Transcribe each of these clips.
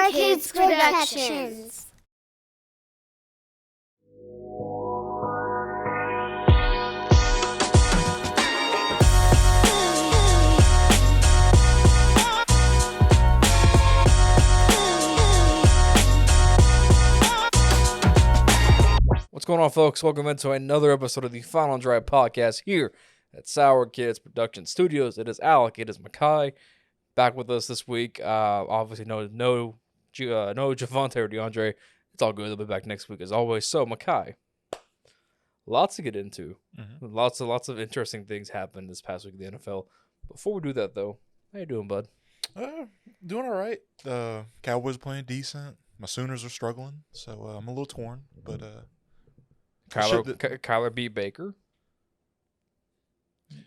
Sourkidsproductions. What's going on, folks? Welcome into another episode of the Final Drive podcast here at Sour Kids Production Studios. It is Alec. It is Makai back with us this week. Obviously, no Javante or DeAndre. It's all good. They'll be back next week as always. So, Makai, lots to get into. Lots of interesting things happened this past week in the NFL. Before we do that, though, how you doing, bud? Doing all right. The Cowboys playing decent. My Sooners are struggling, so I'm a little torn. But Kyler beat Baker.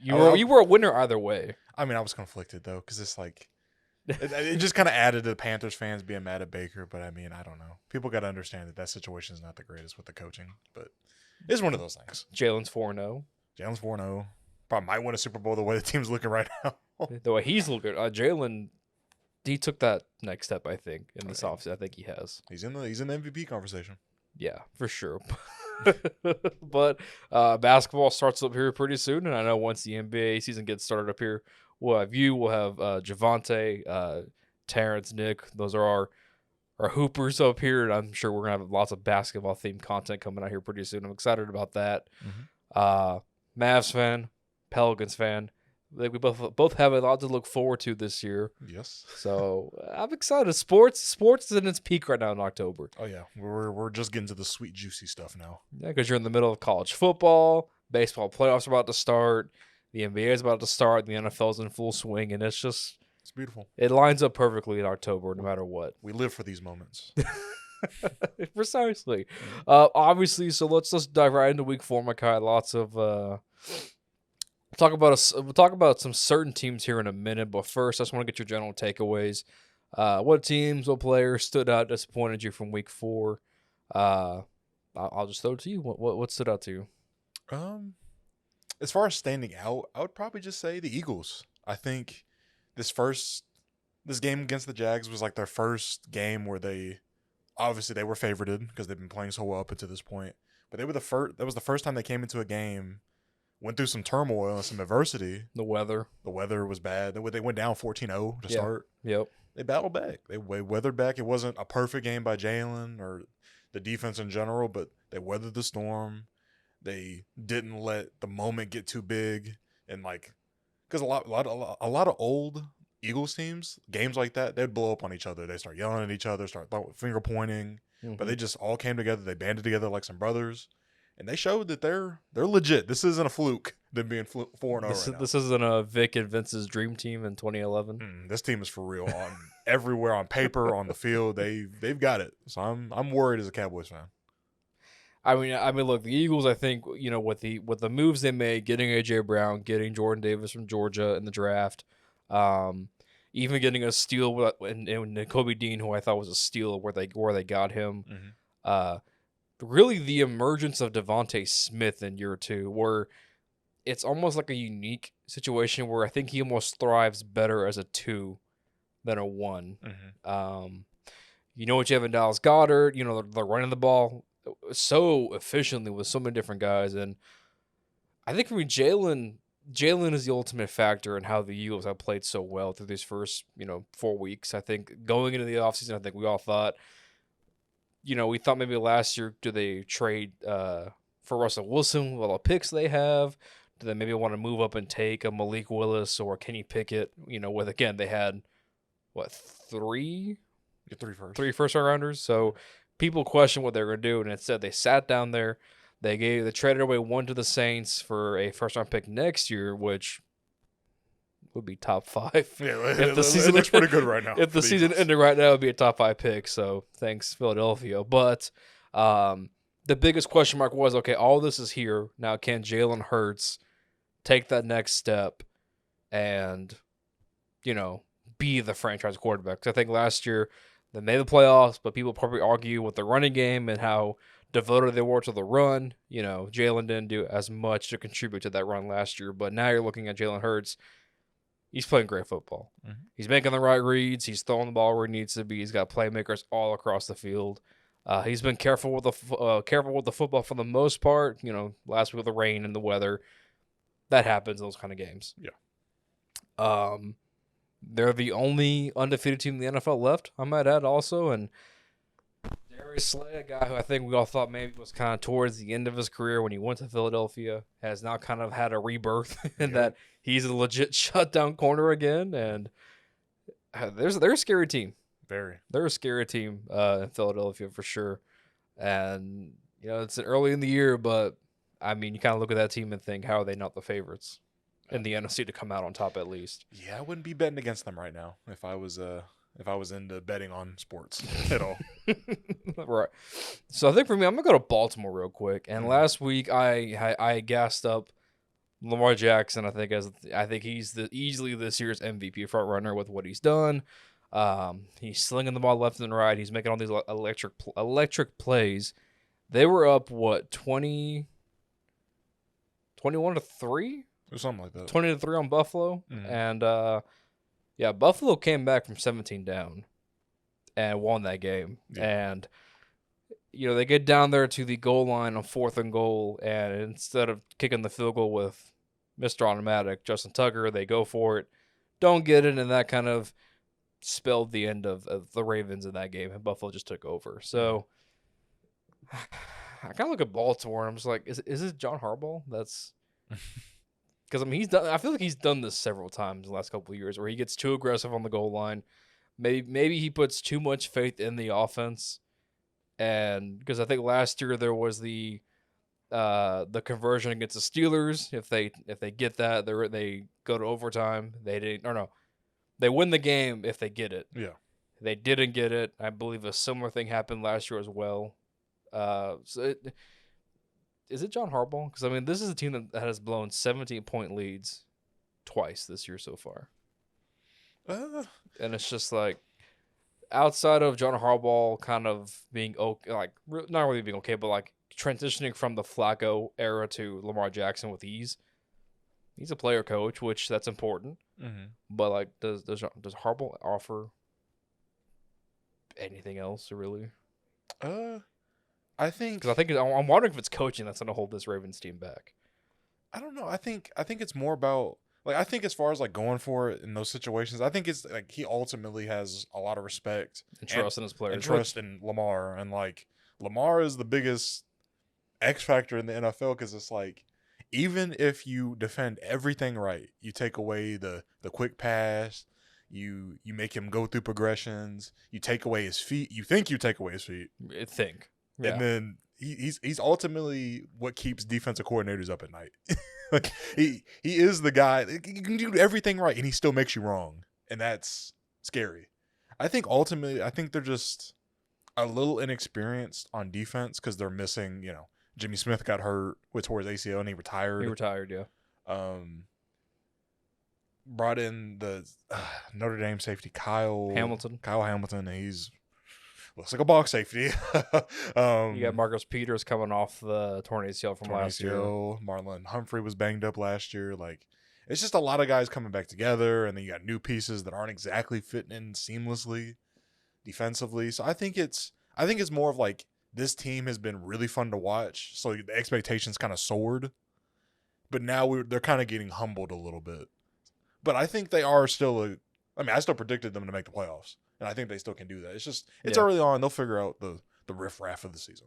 You were a winner either way. I mean, I was conflicted though, because it's like it just kind of added to the Panthers fans being mad at Baker. But I mean, I don't know. People got to understand that situation is not the greatest with the coaching, but it's one of those things. Jalen's 4-0. Jalen's 4-0. Probably might win a Super Bowl the way the team's looking right now. The way he's looking, Jalen, he took that next step. I think in this offseason. I think he has. He's in the MVP conversation. Yeah, for sure. But basketball starts up here pretty soon, and I know once the NBA season gets started up here, we'll have Javante, Terrence, Nick. Those are our hoopers up here, and I'm sure we're gonna have lots of basketball themed content coming out here pretty soon. I'm excited about that. Mavs fan, Pelicans fan. We both have a lot to look forward to this year. Yes. So I'm excited. Sports is in its peak right now in October. Oh yeah, we're just getting to the sweet juicy stuff now. Yeah, because you're in the middle of college football, baseball playoffs are about to start, the NBA is about to start, the NFL's in full swing, and it's beautiful. It lines up perfectly in October, no matter what. We live for these moments. Precisely. Obviously, so let's just dive right into week 4, Makai. Lots of we'll talk about some certain teams here in a minute, but first I just want to get your general takeaways. What teams, what players stood out, disappointed you from week 4? I'll just throw it to you. What stood out to you? As far as standing out, I would probably just say the Eagles. I think this game against the Jags was like their first game where they were favorited because they've been playing so well up until this point. But they were that was the first time they came into a game, went through some turmoil and some adversity. The weather was bad. They went down 14-0 to start. Yep. They battled back. They weathered back. It wasn't a perfect game by Jalen or the defense in general, but they weathered the storm. They didn't let the moment get too big, and because a lot of old Eagles teams, games like that, they'd blow up on each other. They start yelling at each other, start finger pointing, but they just all came together. They banded together like some brothers. And they showed that they're legit. This isn't a fluke, them being 4-0 right now. This isn't a Vic and Vince's dream team in 2011. This team is for real. On everywhere, on paper, on the field, they've got it. So I'm worried as a Cowboys fan. I mean, look, the Eagles. I think with the moves they made, getting AJ Brown, getting Jordan Davis from Georgia in the draft, even getting a steal and Kobe Dean, who I thought was a steal where they got him. Really, the emergence of Devontae Smith in year 2, where it's almost like a unique situation where I think he almost thrives better as a 2 than a 1. What you have in Dallas Goedert, they're running the ball so efficiently with so many different guys. And I think for me, Jalen is the ultimate factor in how the Eagles have played so well through these first, 4 weeks. I think going into the offseason, I think we all thought, we thought maybe last year, do they trade for Russell Wilson with all the picks they have? Do they maybe want to move up and take a Malik Willis or Kenny Pickett? Again, they had, three first-rounders? So people question what they're going to do, and instead they sat down there. They traded away 1 to the Saints for a first-round pick next year, which would be top 5. Yeah, if the season looks pretty good right now. If the season ended right now, it would be a top 5 pick. So thanks, Philadelphia. But the biggest question mark was, okay, all this is here. Now can Jalen Hurts take that next step and, be the franchise quarterback? Because I think last year they made the playoffs, but people probably argue with the running game and how devoted they were to the run. Jalen didn't do as much to contribute to that run last year. But now you're looking at Jalen Hurts. He's playing great football. Mm-hmm. He's making the right reads. He's throwing the ball where he needs to be. He's got playmakers all across the field. He's been careful with the football for the most part. Last week with the rain and the weather, that happens in those kind of games. Yeah. They're the only undefeated team in the NFL left, I might add also, and Darius Slay, a guy who I think we all thought maybe was kind of towards the end of his career when he went to Philadelphia, has now kind of had a rebirth in that he's a legit shutdown corner again, and they're a scary team. Very. They're a scary team in Philadelphia for sure. And, it's early in the year, but, I mean, you kind of look at that team and think, how are they not the favorites in the NFC to come out on top at least? Yeah, I wouldn't be betting against them right now if I was into betting on sports at all. Right. So I think for me, I'm going to go to Baltimore real quick. And last week, I gassed up Lamar Jackson, I think he's easily this year's MVP front runner with what he's done. He's slinging the ball left and right. He's making all these electric plays. They were up 21-3? Or something like that. 20-3 on Buffalo. Mm-hmm. And Buffalo came back from 17 down and won that game. Yeah. And they get down there to the goal line on 4th and goal, and instead of kicking the field goal with Mr. Automatic, Justin Tucker, they go for it, don't get it, and that kind of spelled the end of the Ravens in that game, and Buffalo just took over. So I kind of look at Baltimore, and I'm just like, is this John Harbaugh? That's because he's done. I feel like he's done this several times in the last couple of years, where he gets too aggressive on the goal line. Maybe he puts too much faith in the offense. And because I think last year there was the conversion against the Steelers. If they get that, they go to overtime. They win the game if they get it. Yeah. They didn't get it. I believe a similar thing happened last year as well. Is it John Harbaugh? Because I mean, this is a team that has blown 17-point leads twice this year so far. And it's just like, outside of John Harbaugh kind of being okay, like not really being okay, but like transitioning from the Flacco era to Lamar Jackson with ease, he's a player coach, which that's important. Mm-hmm. But like, does Harbaugh offer anything else really? I think I'm wondering if it's coaching that's going to hold this Ravens team back. I don't know. I think it's more about. Like, I think as far as, like, going for it in those situations, I think it's, like, he ultimately has a lot of respect. And trust in his players. And trust in Lamar. And, like, Lamar is the biggest X factor in the NFL because it's, like, even if you defend everything right, you take away the quick pass, you make him go through progressions, you take away his feet. You think you take away his feet. Yeah. And then he's ultimately what keeps defensive coordinators up at night. Like, he is the guy. You can do everything right, and he still makes you wrong, and that's scary. I think ultimately, they're just a little inexperienced on defense because they're missing. Jimmy Smith got hurt tore his ACL, and he retired. Yeah. Brought in the Notre Dame safety Kyle Hamilton, and he's looks like a box safety. You got Marcus Peters coming off the torn ACL from last year. Marlon Humphrey was banged up last year. Like, it's just a lot of guys coming back together, and then you got new pieces that aren't exactly fitting in seamlessly defensively. So I think it's more of like this team has been really fun to watch. So the expectations kind of soared, but now they're kind of getting humbled a little bit. But I think they are still I still predicted them to make the playoffs. And I think they still can do that. It's early on. They'll figure out the riffraff of the season.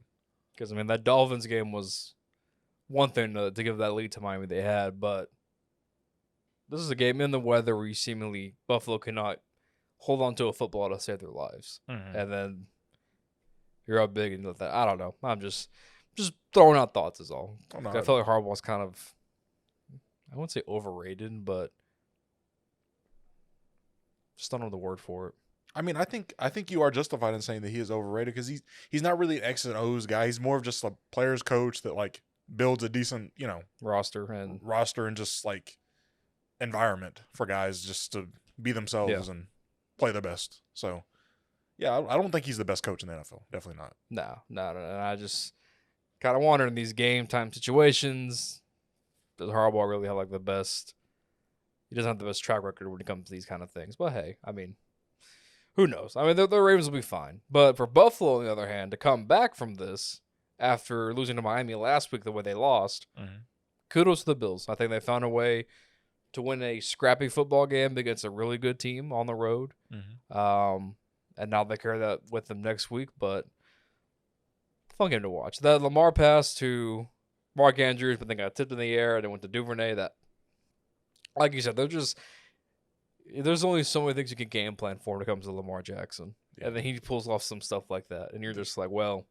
Because, I mean, that Dolphins game was one thing to give that lead to Miami they had, but this is a game in the weather where you seemingly Buffalo cannot hold on to a football to save their lives. Mm-hmm. And then you're up big and that. I don't know. I'm just throwing out thoughts is all. I feel like Harbaugh's kind of, I wouldn't say overrated, but just don't know the word for it. I mean, I think you are justified in saying that he is overrated because he's not really an X and O's guy. He's more of just a player's coach that like builds a decent roster and just like environment for guys just to be themselves and play their best. So yeah, I don't think he's the best coach in the NFL. Definitely not. No. I just kind of wonder in these game time situations, does Harbaugh really have like the best he doesn't have the best track record when it comes to these kind of things. But hey, I mean, who knows? I mean, the Ravens will be fine. But for Buffalo, on the other hand, to come back from this after losing to Miami last week the way they lost, kudos to the Bills. I think they found a way to win a scrappy football game against a really good team on the road. And now they carry that with them next week. But fun game to watch. The Lamar pass to Mark Andrews, but then got tipped in the air and then went to Duvernay. That, like you said, there's only so many things you can game plan for when it comes to Lamar Jackson. Yeah. And then he pulls off some stuff like that. And you're just like, well,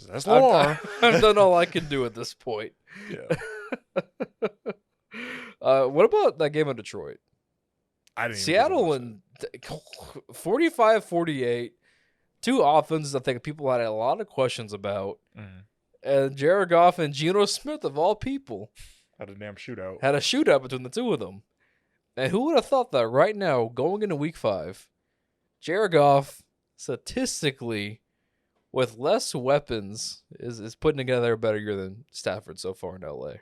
that's Lamar. I've done all I can do at this point. Yeah. What about that game in Detroit? I didn't Seattle and 45-48. Two offenses I think people had a lot of questions about. And Jared Goff and Geno Smith, of all people, had a damn shootout. Had a shootout between the two of them. And who would have thought that right now, going into week 5, Jared Goff, statistically, with less weapons, is putting together a better year than Stafford so far in LA.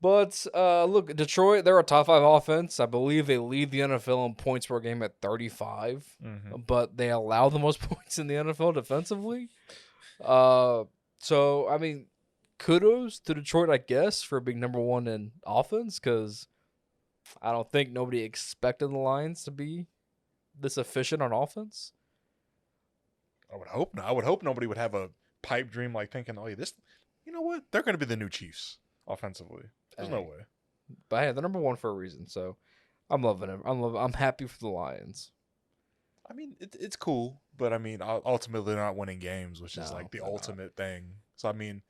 But look, Detroit, they're a top 5 offense. I believe they lead the NFL in points per game at 35, but they allow the most points in the NFL defensively. So, I mean, kudos to Detroit, I guess, for being number 1 in offense, because I don't think nobody expected the Lions to be this efficient on offense. I would hope not. I would hope nobody would have a pipe dream like thinking, oh, yeah, this, you know what? They're going to be the new Chiefs offensively. There's no way. But hey, they're number 1 for a reason, so I'm loving it. I'm happy for the Lions. I mean, it's cool, but I mean, ultimately they're not winning games, which is like the ultimate thing. So I mean,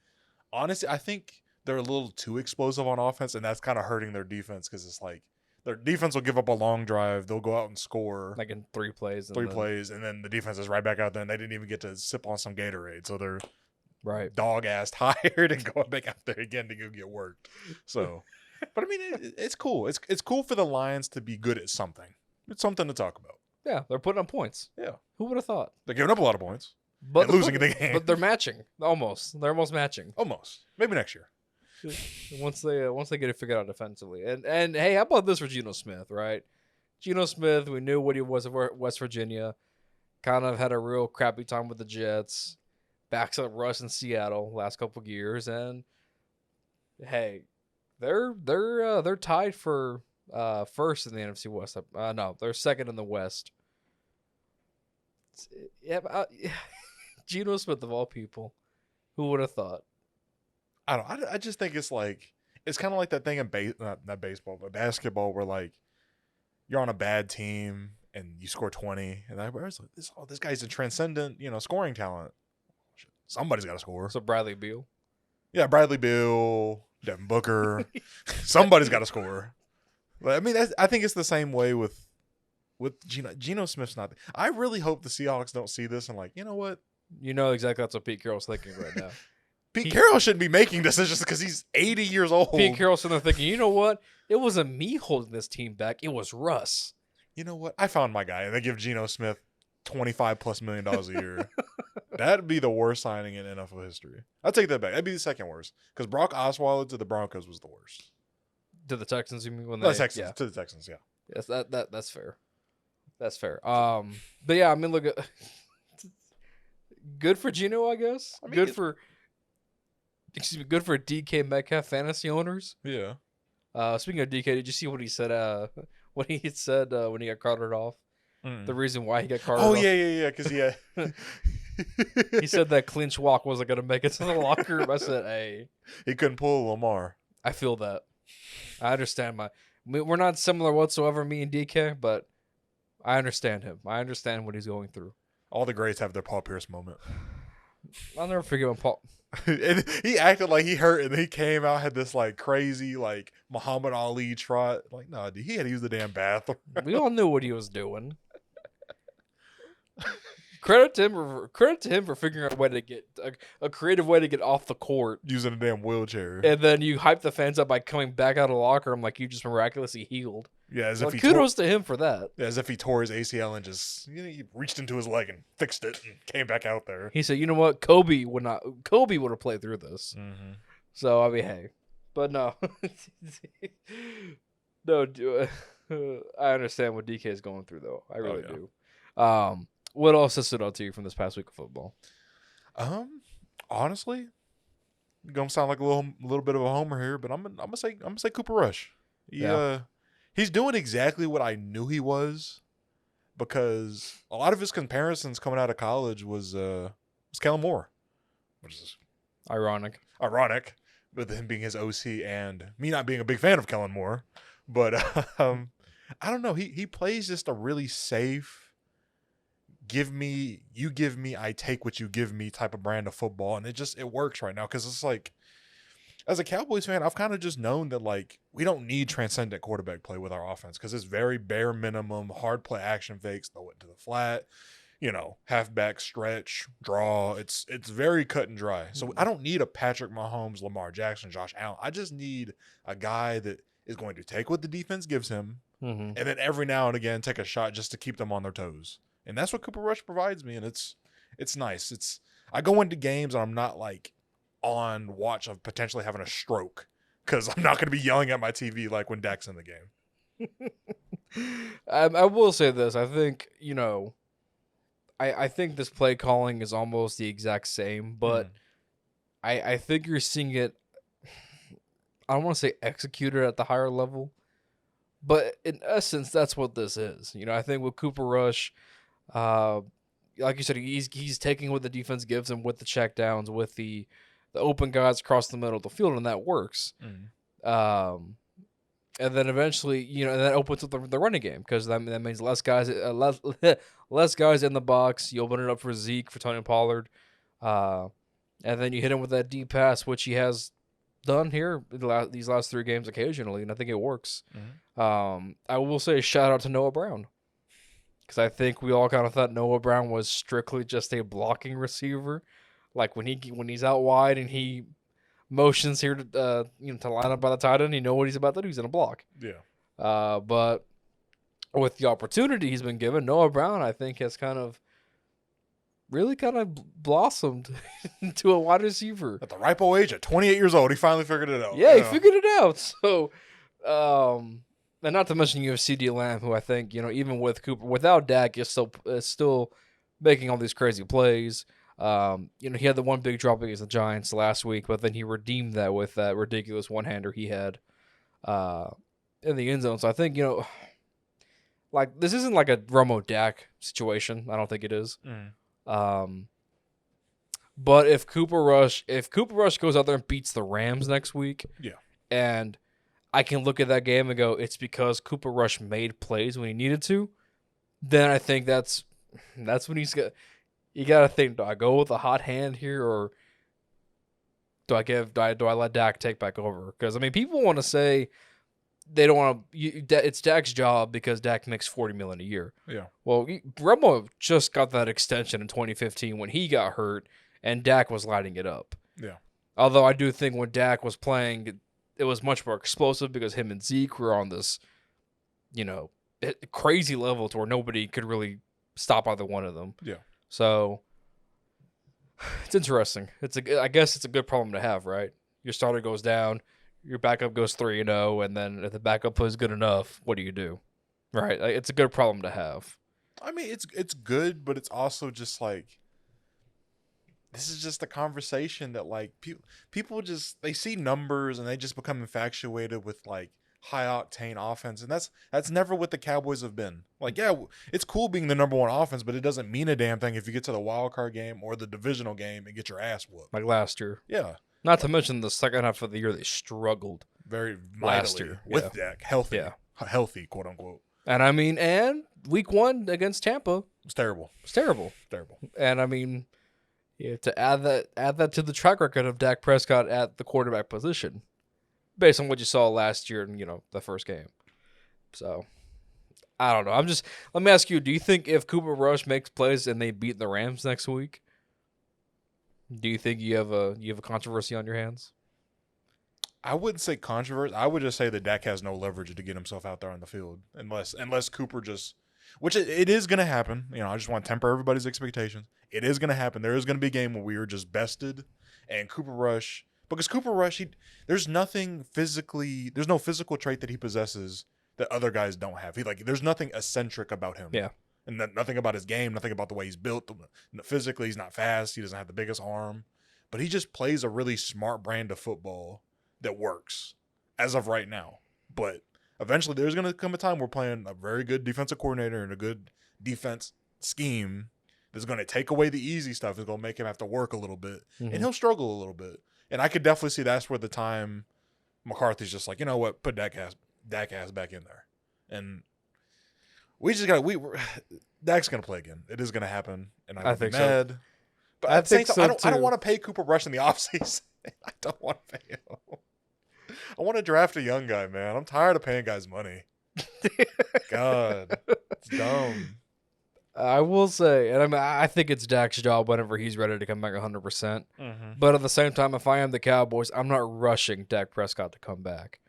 honestly, I think they're a little too explosive on offense, and that's kind of hurting their defense because it's like their defense will give up a long drive, they'll go out and score like in 3 plays, and then the defense is right back out there, and they didn't even get to sip on some Gatorade, so they're dog ass tired and going back out there again to go get worked. So, but I mean, it's cool. It's cool for the Lions to be good at something. It's something to talk about. Yeah, they're putting up points. Yeah. Who would have thought? They're giving up a lot of points. But losing the game. But they're matching. Almost. They're almost matching. Almost. Maybe next year. Once they get it figured out defensively. And hey, how about this for Geno Smith, right? Geno Smith, we knew what he was at West Virginia. Kind of had a real crappy time with the Jets. Backs up Russ in Seattle last couple of years, and hey, they're tied for first in the NFC West. No, they're second in the West. Yeah, Geno Smith of all people, who would have thought? I just think it's kind of like that thing in not baseball, but basketball, where like you're on a bad team and you score 20, and this guy's a transcendent, scoring talent. Somebody's got to score. So Bradley Beal. Yeah, Bradley Beal, Devin Booker. Somebody's got to score. But I mean, I think it's the same way with Geno Smith's not. I really hope the Seahawks don't see this and like, you know what? You know exactly that's what Pete Carroll's thinking right now. Pete Carroll shouldn't be making decisions because he's 80 years old. Pete Carroll's sitting there thinking, you know what? It wasn't me holding this team back. It was Russ. You know what? I found my guy, and they give Geno Smith $25+ million a year. That'd be the worst signing in NFL history. I'll take that back. That'd be the second worst because Brock Osweiler to the Broncos was the worst. To the Texans, you mean? To the Texans, yeah. Yes, that's fair. That's fair. But yeah, I mean, look, good for Geno, I guess. I mean, good for DK Metcalf fantasy owners. Yeah. Speaking of DK, did you see what he said? What he had said when he got carted off. The reason why he got carted off. Oh yeah. Because he said that clinch walk wasn't going to make it to the locker room. I said, hey, he couldn't pull Lamar. I feel that. I understand we're not similar whatsoever, me and DK, but I understand him. I understand what he's going through. All the greats have their Paul Pierce moment. I'll never forget when Paul. And he acted like he hurt, and he came out, had this like crazy like Muhammad Ali trot. Like, no, dude, he had to use the damn bathroom. We all knew what he was doing. Credit to him for figuring out a way to get a creative way to get off the court using a damn wheelchair. And then you hype the fans up by coming back out of the locker room like you just miraculously healed. Yeah, as if he kudos to him for that. Yeah, as if he tore his ACL and just he reached into his leg and fixed it and came back out there. He said, "You know what? Kobe would have played through this." Mm-hmm. So I mean, hey, But no, no. I understand what DK is going through, though. I Oh really yeah. do. What else has stood out to you from this past week of football? Honestly, gonna sound like a little bit of a homer here, but I'm gonna say Cooper Rush. He Yeah, he's doing exactly what I knew he was, because a lot of his comparisons coming out of college was Kellen Moore, which is ironic. ironic with him being his OC and me not being a big fan of Kellen Moore. But I don't know. He plays just a really safe, give me, I take what you give me type of brand of football, and it works right now, because it's like, as a Cowboys fan, I've kind of just known that, like, we don't need transcendent quarterback play with our offense, because it's very bare minimum, hard play action fakes, throw it to the flat, halfback stretch, draw. It's very cut and dry. So I don't need a Patrick Mahomes, Lamar Jackson, Josh Allen. I just need a guy that is going to take what the defense gives him, Mm-hmm. and then every now and again take a shot just to keep them on their toes. And that's what Cooper Rush provides me, and it's nice. I go into games and I'm not like on watch of potentially having a stroke, because I'm not going to be yelling at my TV like when Dak's in the game. I will say this. I think I think this play calling is almost the exact same, but I think you're seeing it. I don't want to say executed at the higher level, but in essence, that's what this is. I think with Cooper Rush, like you said, he's taking what the defense gives him with the checkdowns, with the open guys across the middle of the field, and that works. And then eventually, that opens up the running game, because that means less guys less guys in the box. You open it up for Zeke, for Tony Pollard, and then you hit him with that deep pass, which he has done here these last 3 games occasionally, and I think it works. I will say shout out to Noah Brown, because I think we all kind of thought Noah Brown was strictly just a blocking receiver, like when he's out wide and he motions here to line up by the tight end, you know what he's about to do. He's in a block. Yeah. But with the opportunity he's been given, Noah Brown, I think, has really blossomed into a wide receiver. At the ripe old age, at 28 years old, he finally figured it out. Yeah, he figured it out. So, and not to mention you have CD Lamb, who I think, even with Cooper, without Dak, is still making all these crazy plays. He had the one big drop against the Giants last week, but then he redeemed that with that ridiculous one-hander he had in the end zone. So I think, like, this isn't like a Romo Dak situation. I don't think it is. But if Cooper Rush goes out there and beats the Rams next week, Yeah. and I can look at that game and go, it's because Cooper Rush made plays when he needed to, then I think that's when he's got. You gotta think: do I go with a hot hand here, or do I let Dak take back over? Because people want to say they don't want to. It's Dak's job because Dak makes $40 million a year. Yeah. Well, Romo just got that extension in 2015 when he got hurt, and Dak was lighting it up. Yeah. Although I do think when Dak was playing, it was much more explosive because him and Zeke were on this, crazy level to where nobody could really stop either one of them. Yeah. So it's interesting. I guess it's a good problem to have, right? Your starter goes down, your backup goes 3-0, and then if the backup plays good enough, what do you do? Right? Like, it's a good problem to have. It's good, but it's also just like, this is just a conversation that, like, people just, they see numbers and they just become infatuated with, like, high octane offense, and that's never what the Cowboys have been. Like, yeah, it's cool being the number 1 offense, but it doesn't mean a damn thing if you get to the wild card game or the divisional game and get your ass whooped. Like last year. Yeah. Not to mention the second half of the year they struggled Very last mightily year with Dak, healthy, Yeah. healthy, quote unquote. And week 1 against Tampa, It's terrible. it's terrible. Terrible. And to add that to the track record of Dak Prescott at the quarterback position, based on what you saw last year in, the first game. So, I don't know. Let me ask you, do you think if Cooper Rush makes plays and they beat the Rams next week, do you think you have a controversy on your hands? I wouldn't say controversy. I would just say that Dak has no leverage to get himself out there on the field unless Cooper just, which it is going to happen. I just want to temper everybody's expectations. It is going to happen. There is going to be a game where we are just bested, and Cooper Rush, Because Cooper Rush, there's no physical trait that he possesses that other guys don't have. There's nothing eccentric about him. Yeah. And nothing about his game, nothing about the way he's built. Physically, he's not fast. He doesn't have the biggest arm. But he just plays a really smart brand of football that works as of right now. But eventually there's going to come a time we're playing a very good defensive coordinator and a good defense scheme that's going to take away the easy stuff. It's going to make him have to work a little bit. And he'll struggle a little bit. And I could definitely see that's where the time McCarthy's just like, you know what, put Dak ass back in there. And we just got Dak's going to play again. It is going to happen. And I think mad. So. But I think so, I don't want to pay Cooper Rush in the offseason. I don't want to pay him. I want to draft a young guy, man. I'm tired of paying guys money. God, it's dumb. I will say, and I think it's Dak's job whenever he's ready to come back 100%. Mm-hmm. But at the same time, if I am the Cowboys, I'm not rushing Dak Prescott to come back.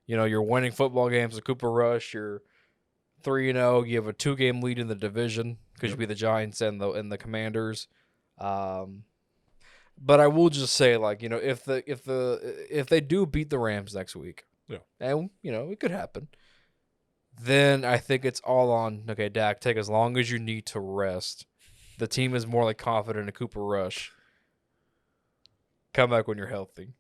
You know, you're winning football games with Cooper Rush. You're 3-0. You have a 2-game lead in the division because you beat the Giants and the Commanders. But I will just say, like, you know, if they do beat the Rams next week, and you know it could happen, then I think it's all on. Okay, Dak, take as long as you need to rest. The team is more like confident in Cooper Rush. Come back when you're healthy.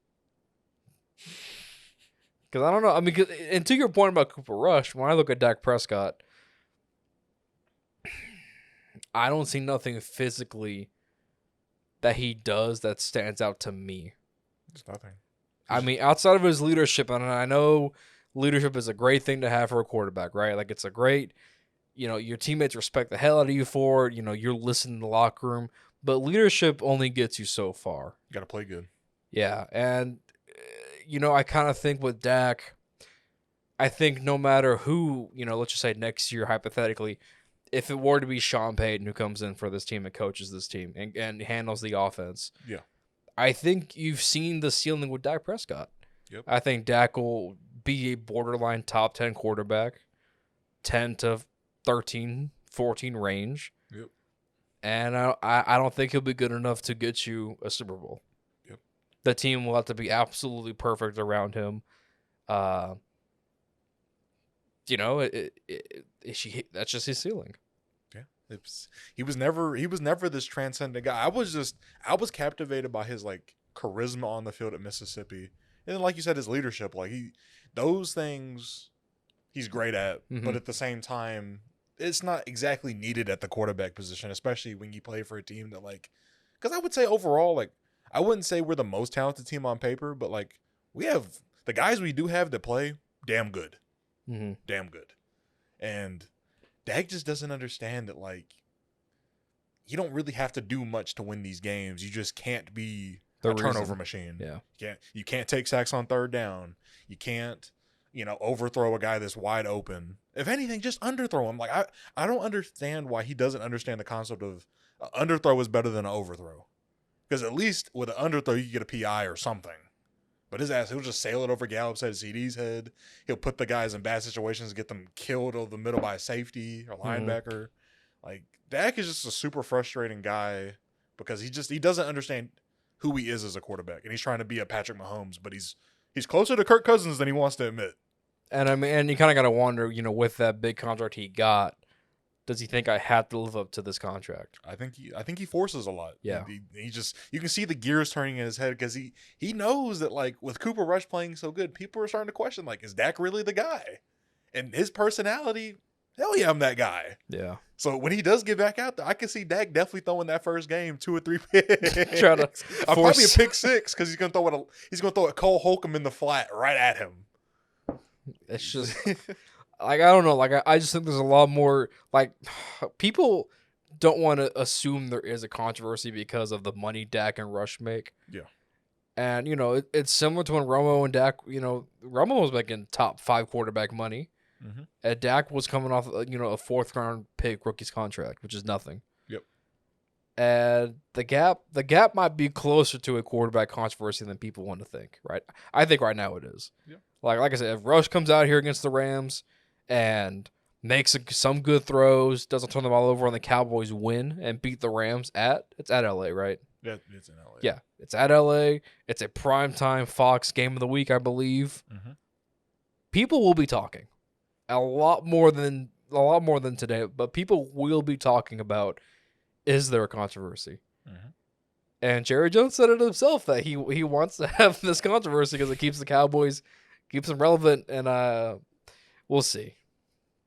Because I don't know. I mean, and to your point about Cooper Rush, when I look at Dak Prescott, I don't see nothing physically that he does that stands out to me. It's nothing. I mean, outside of his leadership, and I know leadership is a great thing to have for a quarterback, right? Like, it's a great, you know, your teammates respect the hell out of you for it. You know, you're listening in the locker room. But leadership only gets you so far. You got to play good. Yeah, and, you know, I kind of think with Dak, I think no matter who, you know, let's just say next year, hypothetically, if it were to be Sean Payton who comes in for this team and coaches this team and handles the offense, I think you've seen the ceiling with Dak Prescott. Yep. I think Dak will be a borderline top 10 quarterback, 10 to 13, 14 range. Yep. And I don't think he'll be good enough to get you a Super Bowl. Yep. The team will have to be absolutely perfect around him. You know, that's just his ceiling. Yeah, he was never this transcendent guy. I was captivated by his like charisma on the field at Mississippi, and then, like you said, his leadership. Like those things, he's great at. Mm-hmm. But at the same time, it's not exactly needed at the quarterback position, especially when you play for a team that like. Because I would say overall, like I wouldn't say we're the most talented team on paper, but like we have the guys we do have that play damn good. Mm-hmm. Damn good. And Dak just doesn't understand that, like, you don't really have to do much to win these games. You just can't be a turnover machine. Yeah. You can't take sacks on third down. You can't, you know, overthrow a guy that's wide open. If anything, just underthrow him. Like, I don't understand why he doesn't understand the concept of underthrow is better than an overthrow. Because at least with an underthrow, you get a PI or something. But his ass, he'll just sail it over Gallup's head, CD's head. He'll put the guys in bad situations, get them killed over the middle by a safety or linebacker. Like, Dak is just a super frustrating guy because he doesn't understand who he is as a quarterback. And he's trying to be a Patrick Mahomes, but he's closer to Kirk Cousins than he wants to admit. And I mean, and you kind of got to wonder, you know, with that big contract he got, does he think I have to live up to this contract? I think he forces a lot. Yeah. He just, you can see the gears turning in his head because he knows that, like, with Cooper Rush playing so good, people are starting to question, like, is Dak really the guy? And his personality, hell yeah, I'm that guy. Yeah. So when he does get back out there, I can see Dak definitely throwing that first game 2 or 3 picks. Try to Probably a pick 6 because he's gonna throw a Cole Holcomb in the flat right at him. It's just like, I don't know. Like, I just think there's a lot more, like, people don't want to assume there is a controversy because of the money Dak and Rush make. Yeah. And, you know, it's similar to when Romo and Dak, you know, Romo was making top 5 quarterback money. Mm-hmm. And Dak was coming off, you know, a 4th round pick rookie's contract, which is nothing. Yep. And the gap might be closer to a quarterback controversy than people want to think, right? I think right now it is. Yep. Like I said, if Rush comes out here against the Rams and makes some good throws, doesn't turn the ball over, and the Cowboys win and beat the Rams it's at LA, right? Yeah, it's in LA. Yeah, it's at LA. It's a primetime Fox game of the week, I believe. Mm-hmm. People will be talking a lot more than today, but people will be talking about, is there a controversy? Mm-hmm. And Jerry Jones said it himself that he wants to have this controversy because it keeps the Cowboys, keeps them relevant, and we'll see.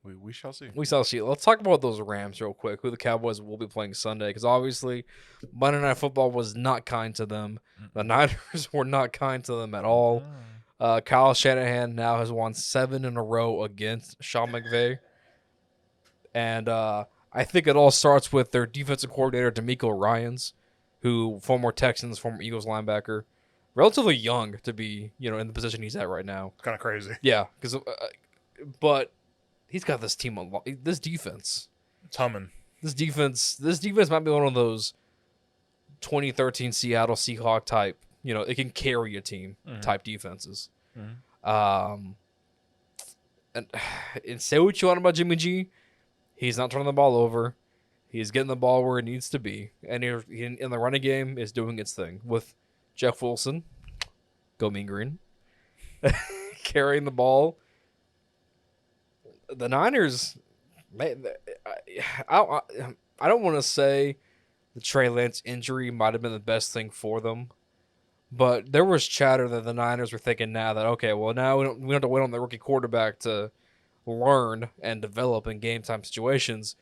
We shall see. We shall see. Let's talk about those Rams real quick, who the Cowboys will be playing Sunday, because obviously Monday Night Football was not kind to them. The Niners were not kind to them at all. Kyle Shanahan now has won 7 in a row against Sean McVay. And I think it all starts with their defensive coordinator, DeMeco Ryans, who former Texans, former Eagles linebacker, relatively young to be, in the position he's at right now. It's kind of crazy. Yeah, but he's got this team this defense. It's humming. This defense might be one of those 2013 Seattle Seahawk type, it can carry a team type defenses. And say what you want about Jimmy G, he's not turning the ball over. He's getting the ball where it needs to be. And he in the running game is doing its thing with Jeff Wilson, go Mean Green, carrying the ball. The Niners, man, I don't want to say the Trey Lance injury might have been the best thing for them, but there was chatter that the Niners were thinking now that, okay, well, now we don't have to wait on the rookie quarterback to learn and develop in game time situations.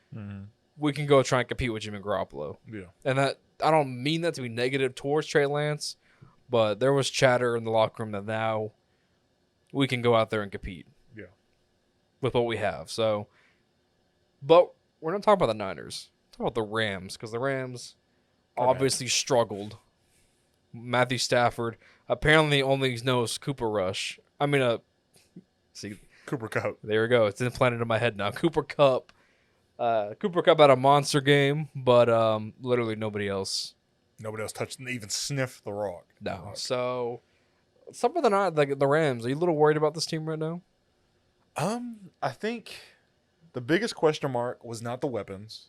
We can go try and compete with Jimmy Garoppolo. Yeah. And that, I don't mean that to be negative towards Trey Lance, but there was chatter in the locker room that now we can go out there and compete. Yeah. With what we have. So, but we're not talking about the Niners. We're talking about the Rams, because the Rams obviously struggled. Matthew Stafford apparently only knows Cooper Rush. Cooper Kupp. There we go. It's implanted in my head now. Cooper Kupp. Cooper Kupp had a monster game, but literally nobody else. Nobody else touched, even sniffed the rock. No. So, some of the Rams, are you a little worried about this team right now? I think the biggest question mark was not the weapons,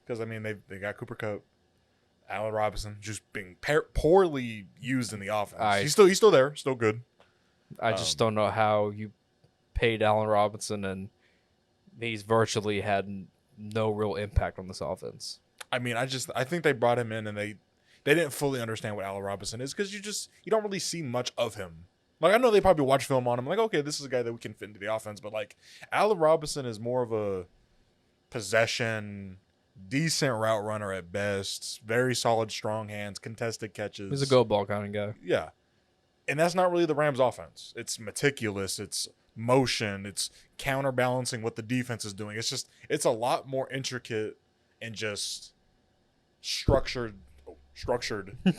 because they got Cooper Kupp, Allen Robinson just being poorly used in the offense. He's still there, still good. I just don't know how you paid Allen Robinson and he's virtually had no real impact on this offense. I think they brought him in and they didn't fully understand what Allen Robinson is, because you don't really see much of him. Like, I know they probably watch film on him. Like, okay, this is a guy that we can fit into the offense. But, like, Allen Robinson is more of a possession, decent route runner at best. Very solid, strong hands, contested catches. He's a go ball kind of guy. Yeah. And that's not really the Rams' offense. It's meticulous. It's motion. It's counterbalancing what the defense is doing. It's a lot more intricate and just structured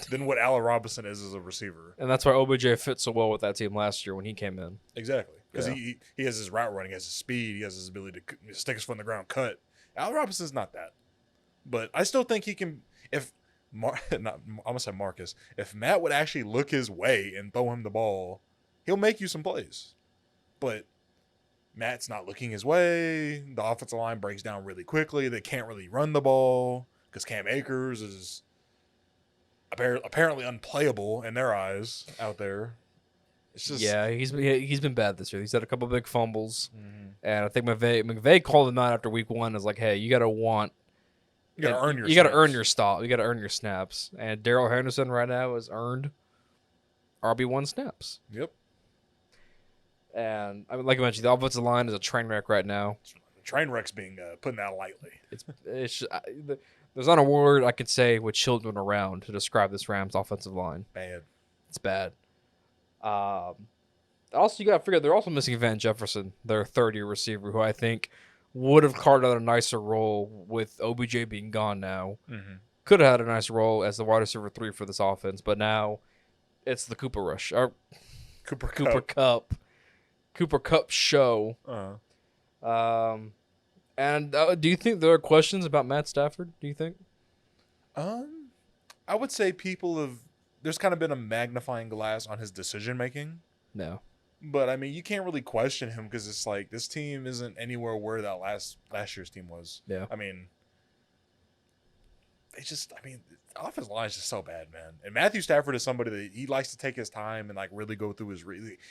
than what Allen Robinson is as a receiver. And that's why OBJ fit so well with that team last year when he came in. Exactly. Because he has his route running, he has his speed, he has his ability to stick his foot in the ground, cut. Allen Robinson's not that. But I still think he can, if Matt would actually look his way and throw him the ball, he'll make you some plays. But Matt's not looking his way. The offensive line breaks down really quickly. They can't really run the ball because Cam Akers is apparently unplayable in their eyes out there. It's just he's been bad this year. He's had a couple big fumbles, and I think McVay called him out after week 1. Is like, hey, you got to earn your stop. You got to earn your snaps. And Darrell Henderson right now has earned RB1 snaps. Yep. And like I mentioned, the offensive line is a train wreck right now. Train wreck's being put that lightly. There's not a word I could say with children around to describe this Rams offensive line. Bad. It's bad. Also, you got to figure they're also missing Van Jefferson, their third-year receiver, who I think would have carved out a nicer role with OBJ being gone now. Could have had a nice role as the wide receiver 3 for this offense, but now it's the Cooper Rush. Cooper Kupp show. And do you think there are questions about Matt Stafford? Do you think? I would say there's kind of been a magnifying glass on his decision making. No. But I mean, you can't really question him because it's like this team isn't anywhere where that last year's team was. Yeah. I mean, the offensive line is just so bad, man. And Matthew Stafford is somebody that he likes to take his time and like really go through his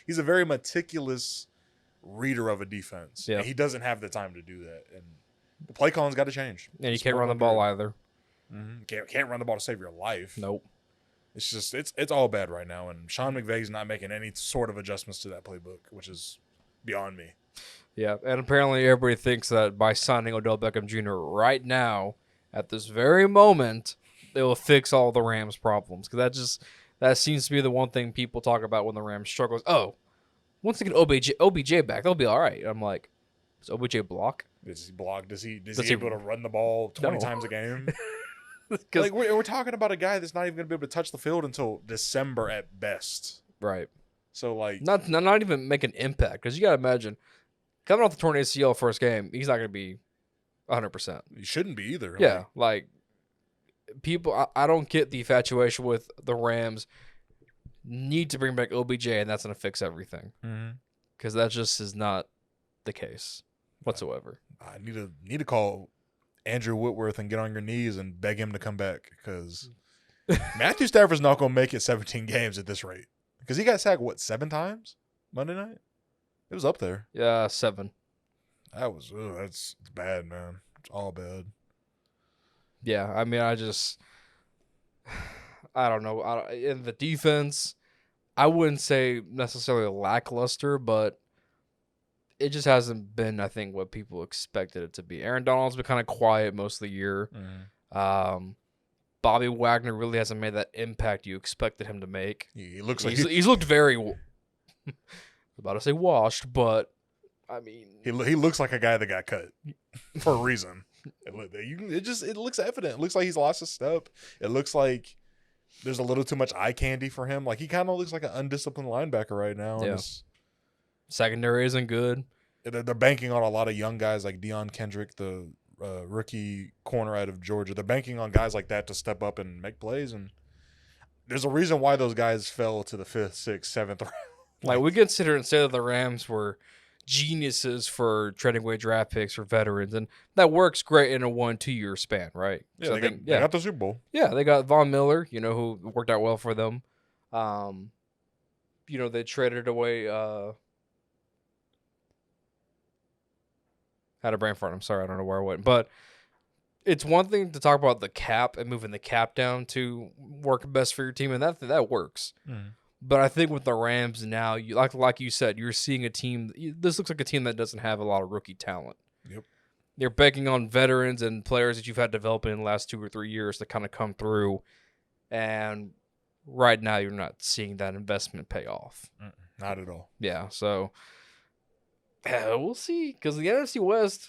he's a very meticulous reader of a defense. Yeah. And he doesn't have the time to do that. And the play calling's got to change. And you can't run the ball either. Mm-hmm. Can't run the ball to save your life. Nope. It's just it's all bad right now, and Sean McVay's not making any sort of adjustments to that playbook, which is beyond me. Yeah, and apparently everybody thinks that by signing Odell Beckham Jr. right now, at this very moment, it will fix all the Rams' problems. Because that seems to be the one thing people talk about when the Rams struggle. Oh, once they get OBJ back, they'll be all right. I'm like, does OBJ block? Does he block? Is he able to run the ball 20 times a game? Like we're talking about a guy that's not even going to be able to touch the field until December at best. Right. So like not even make an impact, because you got to imagine coming off the torn ACL first game, he's not going to be 100%. He shouldn't be either. Yeah, like people, I don't get the infatuation with the Rams need to bring back OBJ and that's going to fix everything, because that just is not the case whatsoever. I need to call Andrew Whitworth and get on your knees and beg him to come back, because Matthew Stafford's not going to make it 17 games at this rate, because he got sacked 7 times Monday night. It was up there. Yeah, 7. That's bad, man. It's all bad. Yeah, I mean, I don't know. In the defense, I wouldn't say necessarily lackluster, but it just hasn't been, I think, what people expected it to be. Aaron Donald's been kind of quiet most of the year. Bobby Wagner really hasn't made that impact you expected him to make. He looks like he's looked very, I was about to say washed, but I mean, he looks like a guy that got cut for a reason. It looks evident. It looks like he's lost his step. It looks like there's a little too much eye candy for him. Like he kind of looks like an undisciplined linebacker right now. Yeah. Secondary isn't good. They're banking on a lot of young guys like Deion Kendrick, the rookie corner out of Georgia. They're banking on guys like that to step up and make plays. And there's a reason why those guys fell to the 5th, 6th, 7th round. Like we could sit here and say that the Rams were geniuses for trading away draft picks for veterans, and that works great in a 1-2 year span, right? Yeah, so they got the Super Bowl. Yeah, they got Von Miller, who worked out well for them. They traded away. Had a brain fart. I'm sorry, I don't know where I went, but it's one thing to talk about the cap and moving the cap down to work best for your team, and that works. But I think with the Rams now, like you said, you're seeing a team. This looks like a team that doesn't have a lot of rookie talent. Yep. They're banking on veterans and players that you've had developing in the last 2 or 3 years to kind of come through. And right now, you're not seeing that investment pay off. Not at all. Yeah, so we'll see. Because the NFC West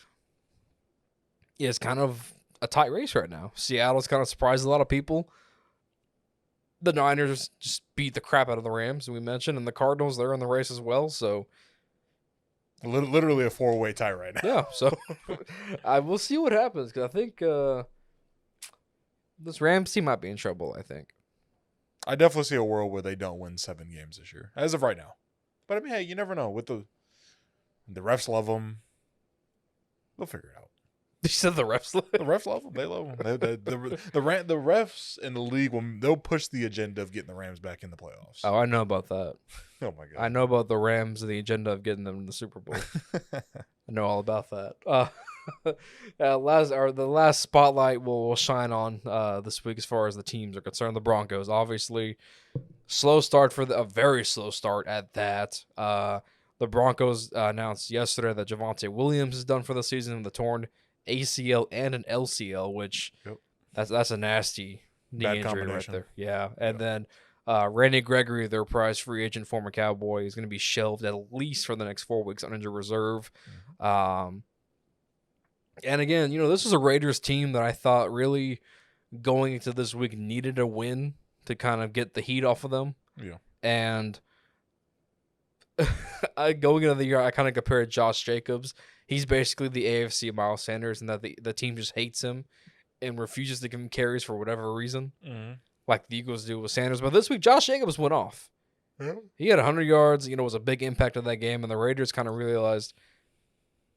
is kind of a tight race right now. Seattle's kind of surprised a lot of people. The Niners just beat the crap out of the Rams, we mentioned, and the Cardinals, they're in the race as well. So literally a 4-way tie right now. Yeah, so I will see what happens, because I think this Rams team might be in trouble, I think. I definitely see a world where they don't win 7 games this year, as of right now. But I mean, hey, you never know. With the refs love them. They'll figure it out. You said the refs love them? The refs love them. They love them. The refs in the league, they'll push the agenda of getting the Rams back in the playoffs. Oh, I know about that. Oh, my God. I know about the Rams and the agenda of getting them in the Super Bowl. I know all about that. The last spotlight will shine on this week as far as the teams are concerned. The Broncos, obviously, a very slow start at that. The Broncos announced yesterday that Javonte Williams is done for the season with a torn ACL and an LCL, which that's a nasty knee Bad injury combination. right there. Yeah, and then Randy Gregory, their prize free agent, former Cowboy, is going to be shelved at least for the next 4 weeks on injured reserve. And again, this is a Raiders team that I thought really going into this week needed a win to kind of get the heat off of them. Yeah. And going into the year, I kind of compared Josh Jacobs. He's basically the AFC Miles Sanders, and that the team just hates him and refuses to give him carries for whatever reason, like the Eagles do with Sanders. But this week, Josh Jacobs went off. Yeah. He had 100 yards, was a big impact of that game, and the Raiders kind of realized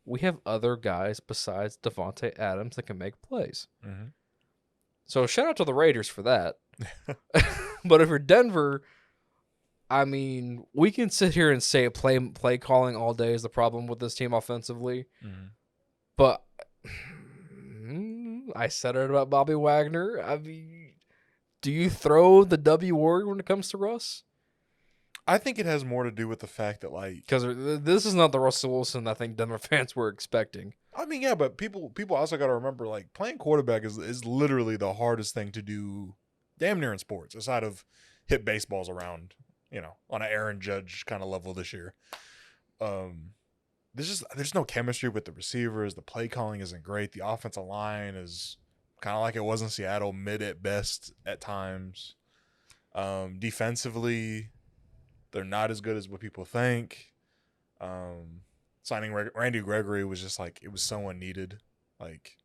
we have other guys besides Devontae Adams that can make plays. Mm-hmm. So shout out to the Raiders for that. But if you're Denver, I mean, we can sit here and say play calling all day is the problem with this team offensively. Mm-hmm. But I said it about Bobby Wagner. I mean, do you throw the W word when it comes to Russ? I think it has more to do with the fact that, like, Because this is not the Russell Wilson I think Denver fans were expecting. I mean, yeah, but people also got to remember, like, playing quarterback is literally the hardest thing to do, damn near in sports, aside of hit baseballs around, on an Aaron Judge kind of level this year. There's no chemistry with the receivers. The play calling isn't great. The offensive line is kind of like it was in Seattle, mid at best at times. Defensively, they're not as good as what people think. Signing Randy Gregory was just like, it was so unneeded. Like,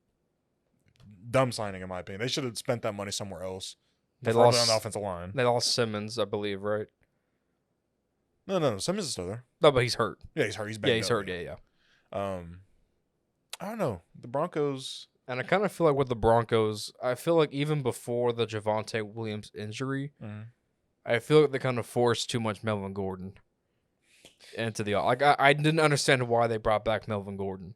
dumb signing in my opinion. They should have spent that money somewhere else. They Preferably lost on the offensive line. They lost Simmons, I believe, right? No. Simmons is still there. No, but he's hurt. Yeah, he's hurt. He's Yeah, he's banged up. hurt. Yeah. I don't know. The Broncos. And I kind of feel like with the Broncos, I feel like even before the Javonte Williams injury, I feel like they kind of forced too much Melvin Gordon into the I didn't understand why they brought back Melvin Gordon.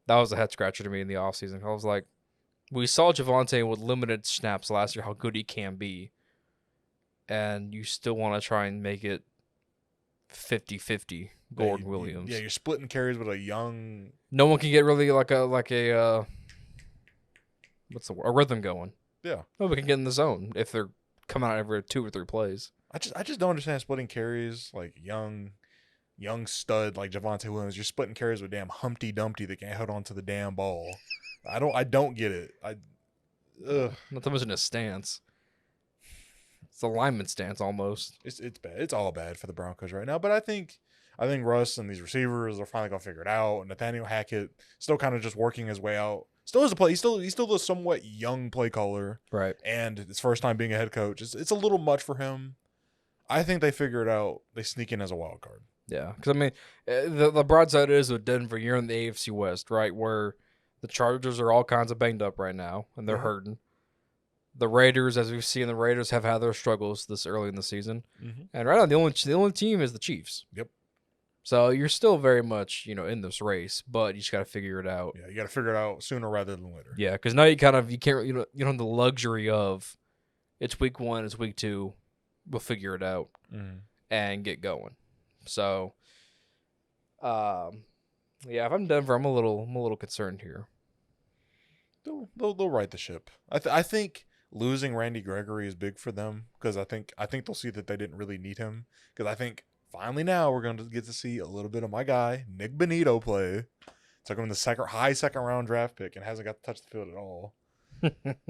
That was a head scratcher to me in the offseason. I was like, we saw Javonte with limited snaps last year, how good he can be. And you still want to try and make it 50-50 Gordon Williams. Yeah, you're splitting carries with a young. No one can get really like a what's the word? A rhythm going. Yeah. Nobody can get in the zone if they're coming out every 2 or 3 plays. I just don't understand splitting carries like young stud like Javonte Williams. You're splitting carries with damn Humpty Dumpty that can't hold on to the damn ball. I don't get it. Not to mention his stance. It's a lineman stance almost. It's bad. It's all bad for the Broncos right now. But I think Russ and these receivers are finally gonna figure it out. And Nathaniel Hackett still kind of just working his way out. Still is a play. He's still a somewhat young play caller. Right. And his first time being a head coach. It's a little much for him. I think they figure it out. They sneak in as a wild card. Yeah, because I mean, the broadside is with Denver. You're in the AFC West, right, where the Chargers are all kinds of banged up right now, and they're hurting. The Raiders, as we've seen, the Raiders have had their struggles this early in the season, and right now the only team is the Chiefs. Yep. So you're still very much in this race, but you just got to figure it out. Yeah, you got to figure it out sooner rather than later. Yeah, because now you can't you don't have the luxury of it's week 1, it's week 2, we'll figure it out and get going. So, yeah, if I'm Denver, I'm a little concerned here. They'll right the ship. I think losing Randy Gregory is big for them because I think they'll see that they didn't really need him because I think finally now we're going to get to see a little bit of my guy Nick Bonito play. Took him in the high second round draft pick and hasn't got to touch the field at all.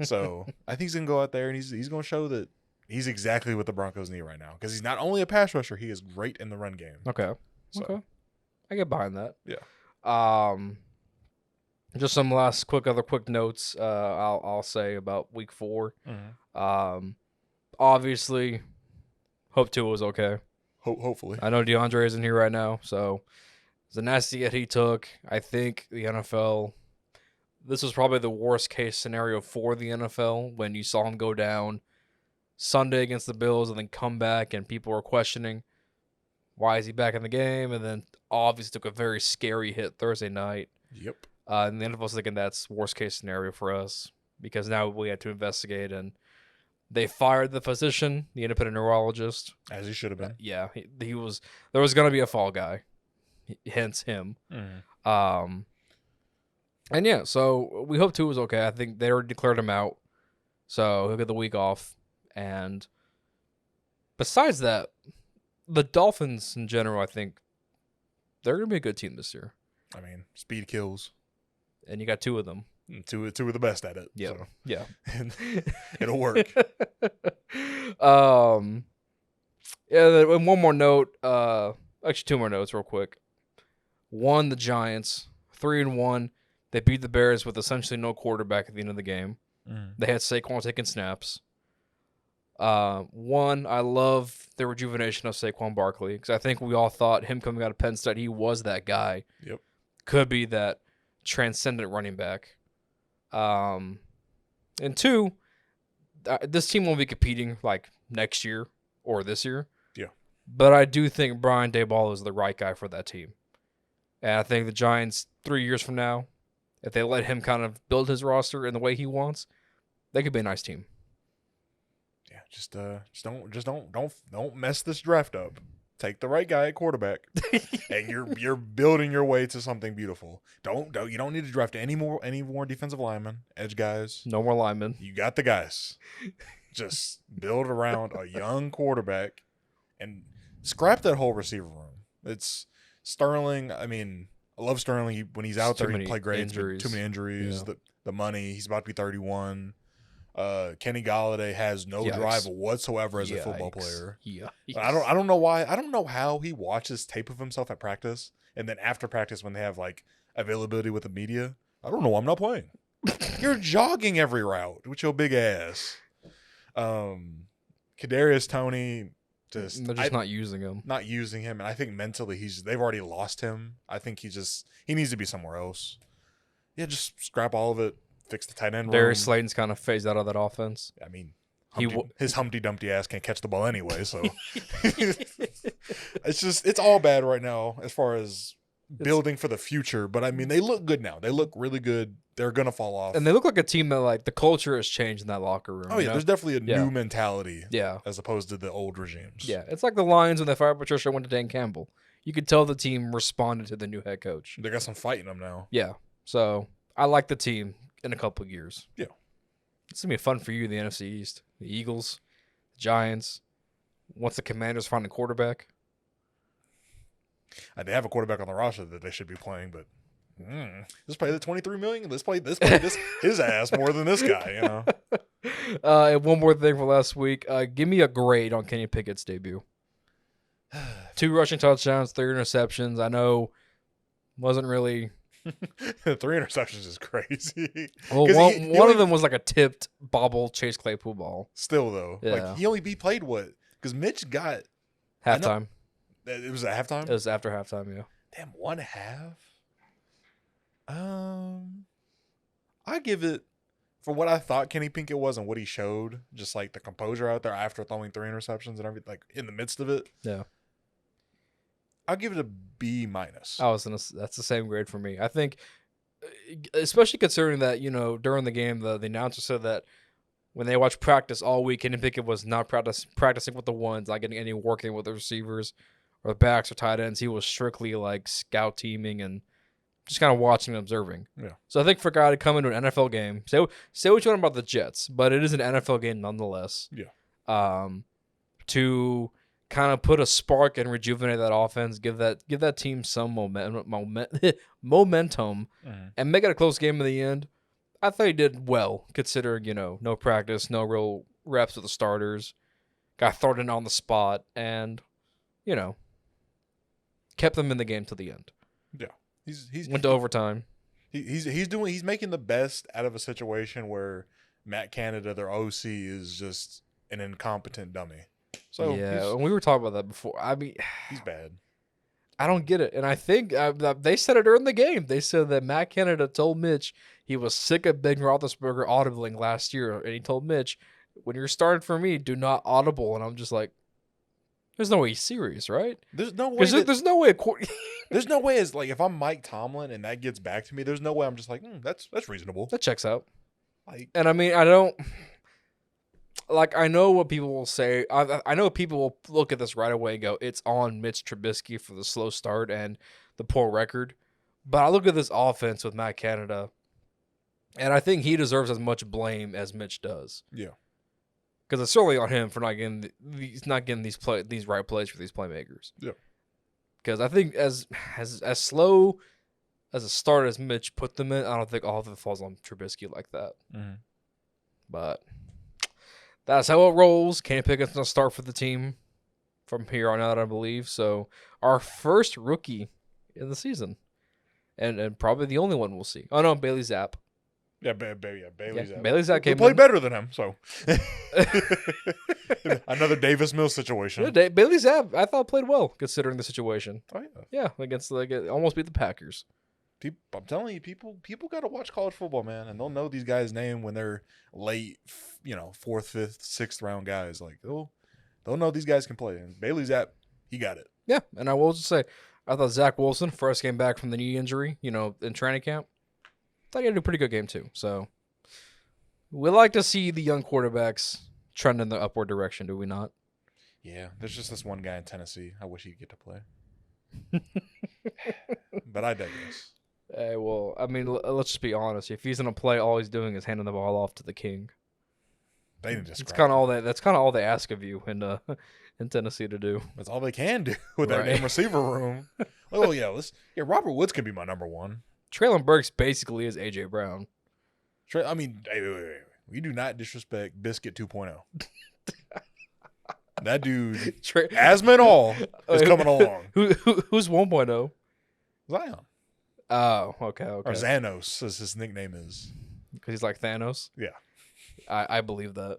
So I think he's gonna go out there and he's gonna show that he's exactly what the Broncos need right now because he's not only a pass rusher, he is great in the run game. Okay. Okay. I get behind that. Yeah. Just some last quick notes. I'll say about week 4. Obviously, hope Tua was okay. Hopefully. I know DeAndre isn't here right now, so it's a nasty hit he took. I think the NFL. This was probably the worst case scenario for the NFL when you saw him go down Sunday against the Bills and then come back and people were questioning why is he back in the game, and then obviously took a very scary hit Thursday night. Yep. And the NFL's thinking that's worst case scenario for us because now we had to investigate, and they fired the physician, the independent neurologist. As he should have been. Yeah, he was. There was going to be a fall guy, hence him. And yeah, so we hope Tua was okay. I think they already declared him out, so he'll get the week off. And besides that, the Dolphins in general, I think they're going to be a good team this year. I mean, speed kills. And you got 2 of them. And two are the best at it. Yeah. So. Yeah. And it'll work. Yeah, and one more note. Actually, 2 more notes real quick. 1, the Giants, 3-1. They beat the Bears with essentially no quarterback at the end of the game. They had Saquon taking snaps. One, I love the rejuvenation of Saquon Barkley because I think we all thought him coming out of Penn State, he was that guy. Yep. Could be that transcendent running back. And two, this team won't be competing like next year or this year. Yeah. But I do think Brian Daboll is the right guy for that team. And I think the Giants 3 years from now, if they let him kind of build his roster in the way he wants, they could be a nice team. Yeah, just don't mess this draft up. Take the right guy at quarterback, and you're building your way to something beautiful. You don't need to draft any more defensive linemen, edge guys. No more linemen. You got the guys. Just build around a young quarterback, and scrap that whole receiver room. It's Sterling. I mean, I love Sterling. When he's out there, he play great. Too many injuries. Yeah. The money. He's about to be 31. Kenny Galladay has no drive whatsoever as a football player. Yeah. I don't know why. I don't know how he watches tape of himself at practice, and then after practice when they have like availability with the media, I don't know why I'm not playing. You're jogging every route with your big ass. Kadarius Toney they're just not using him. Not using him, and I think mentally they've already lost him. I think he needs to be somewhere else. Yeah, just scrap all of it. Fix the tight end room. Darius Slayton's kind of phased out of that offense. I mean, his Humpty Dumpty ass can't catch the ball anyway, so it's all bad right now as far as building for the future. But I mean, they look good now. They look really good. They're gonna fall off, and they look like a team that like the culture has changed in that locker room. Oh yeah, there's definitely a new mentality. Yeah, as opposed to the old regimes. Yeah, it's like the Lions when they fired Patricia went to Dan Campbell. You could tell the team responded to the new head coach. They got some fight in them now. Yeah, so I like the team in a couple of years. Yeah. It's going to be fun for you, the NFC East. The Eagles, the Giants. Once the Commanders find a quarterback. They have a quarterback on the roster that they should be playing, but let's play the $23 million. Let's play his ass more than this guy, you know. And one more thing for last week. Give me a grade on Kenny Pickett's debut. 2 rushing touchdowns, 3 interceptions. I know wasn't really... 3 interceptions is crazy. Well, one of them was like a tipped bobble Chase Claypool ball. Still though, like he played what? Because Mitch got halftime. It was at halftime. It was after halftime. Yeah. Damn, 1/2. I give it for what I thought Kenny Pinkett was and what he showed. Just like the composure out there after throwing 3 interceptions and everything, like in the midst of it. Yeah. I'll give it a B-. That's the same grade for me. I think, especially considering that, during the game, the announcer said that when they watched practice all week, Kenny Pickett was not practicing with the ones, not getting any working with the receivers or the backs or tight ends. He was strictly like scout teaming and just kind of watching and observing. Yeah. So I think for a guy to come into an NFL game, say what you want about the Jets, but it is an NFL game nonetheless. Yeah. To kind of put a spark and rejuvenate that offense, give that team some momentum, and make it a close game in the end. I thought he did well, considering no practice, no real reps with the starters, got thrown in on the spot, and kept them in the game till the end. Yeah, he's went to overtime. He's making the best out of a situation where Matt Canada, their OC, is just an incompetent dummy. So yeah, and we were talking about that before. I mean, he's bad. I don't get it, and I think they said it during the game. They said that Matt Canada told Mitch he was sick of Ben Roethlisberger audibling last year, and he told Mitch, "When you're starting for me, do not audible." And I'm just like, "There's no way he's serious, right? There's no way. There's no way. There's no way. As like if I'm Mike Tomlin and that gets back to me, there's no way I'm just like, that's reasonable. That checks out. Like, and I mean, I don't. Like, I know what people will say. I know people will look at this right away and go, it's on Mitch Trubisky for the slow start and the poor record. But I look at this offense with Matt Canada, and I think he deserves as much blame as Mitch does. Yeah. Because it's certainly on him for not getting these right plays for these playmakers. Yeah. Because I think as slow as a start as Mitch put them in, I don't think all of it falls on Trubisky like that. Mm-hmm. But that's how it rolls. Kenny Pickett's going to start for the team from here on out, I believe. So our first rookie in the season. And probably the only one we'll see. Oh, no, Bailey Zapp. Yeah, Bailey's Yeah, out. Bailey's out We came played in. better than him, so another Davis Mills situation. Yeah, Bailey's out. I thought played well considering the situation. Oh yeah. Yeah, against almost beat the Packers. I'm telling you, people got to watch college football, man, and they'll know these guys' name when they're late, fourth, fifth, sixth round guys. Like they'll know these guys can play. And Bailey's app, he got it. Yeah, and I will just say, I thought Zach Wilson first came back from the knee injury, in training camp. Thought he had a pretty good game too. So we like to see the young quarterbacks trend in the upward direction, do we not? Yeah, there's just this one guy in Tennessee. I wish he'd get to play, but I digress. Well, I mean, let's just be honest. If he's gonna play, all he's doing is handing the ball off to the king. They need to. It's kind of all that. That's kind of all they ask of you in Tennessee to do. That's all they can do with that Right. damn receiver room. Oh yeah, Robert Woods can be my number one. Traylon Burks basically is AJ Brown. I mean, hey, wait. We do not disrespect Biscuit 2.0. That dude, asthma and all, is coming along. Who's 1.0? Zion. Oh, okay. Or Xanos, as his nickname is. Because he's like Thanos? Yeah. I believe that.